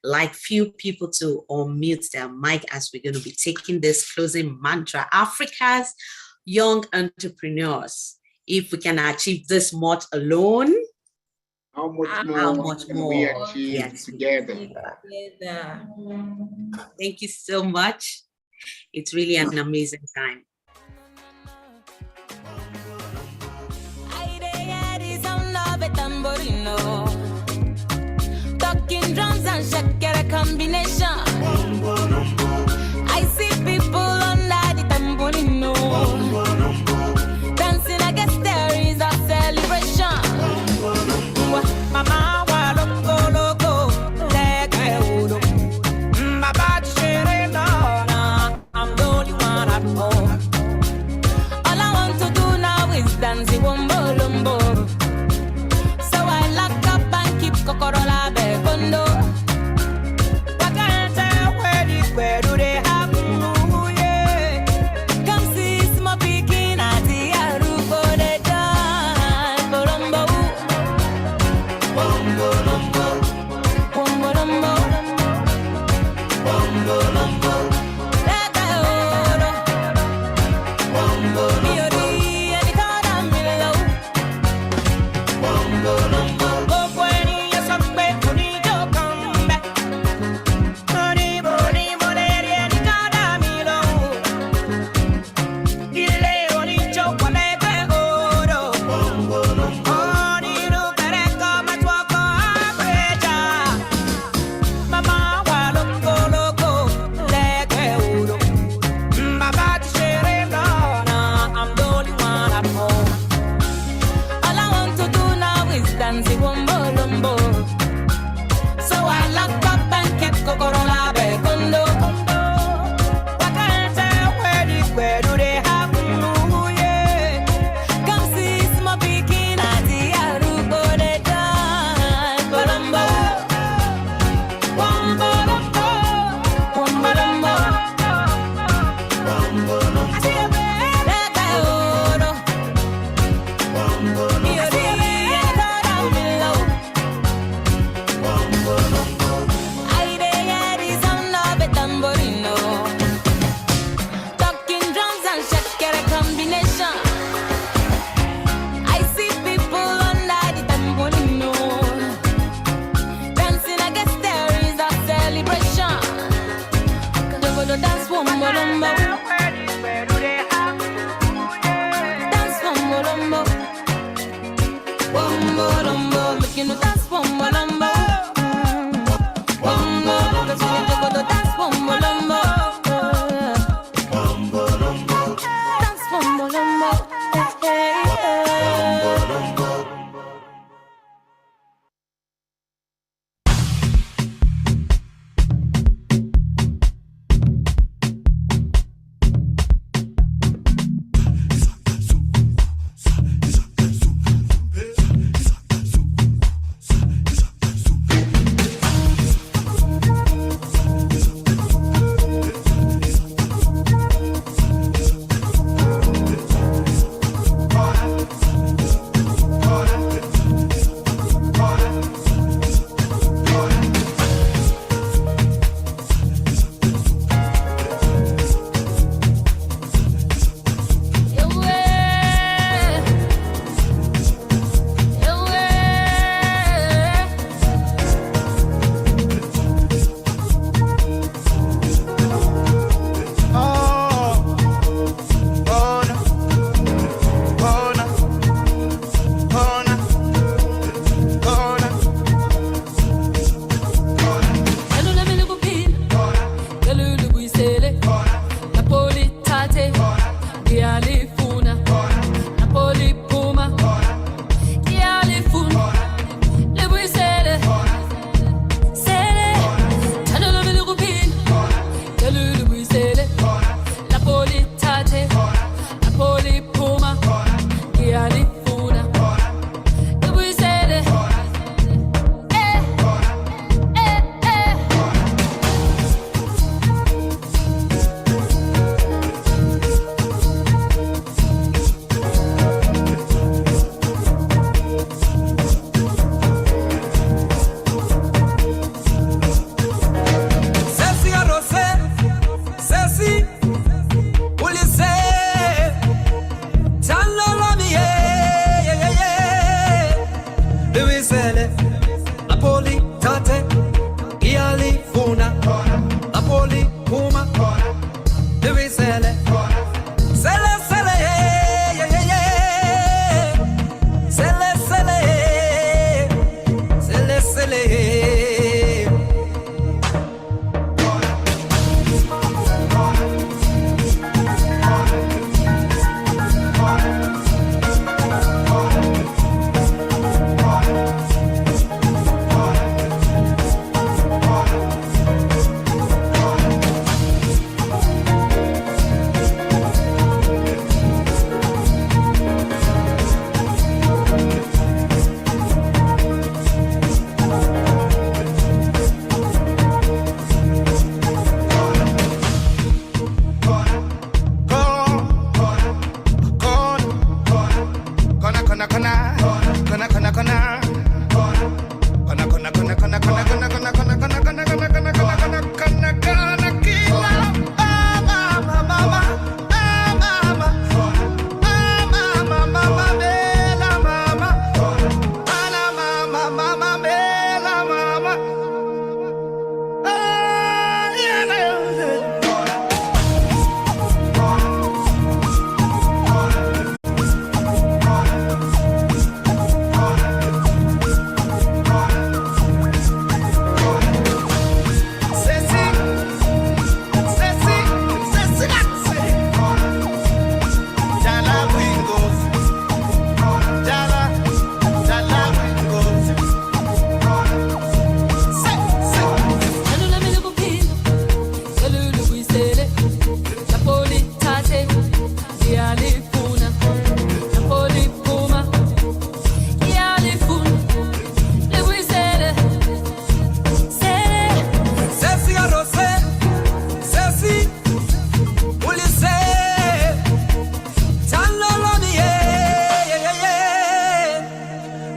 like few people to unmute their mic as we're going to be taking this closing mantra. Africa's young entrepreneurs, if we can achieve this much alone, how much more we achieve together? Thank you so much. It's really an amazing time. Talking drums and shakira combination. I see people under the tambourino dancing. I guess there is a celebration. Mama wa loco loco, like I would. Baba Sherena, I'm the only one at home. All I want to do now is dance the wombo lumbo. So I lock up and keep Kokorola Begondo. I can't tell where do they happen? Ooh, yeah. Come see small picking at the Arugo de dance. Bolombo, Bombo Lombo, Bombo Lombo, Bombo Lombo, Bombo Miori, and the Kada Milo.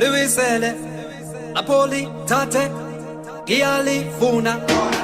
Louis Napoli, Tate, Giali, Funa.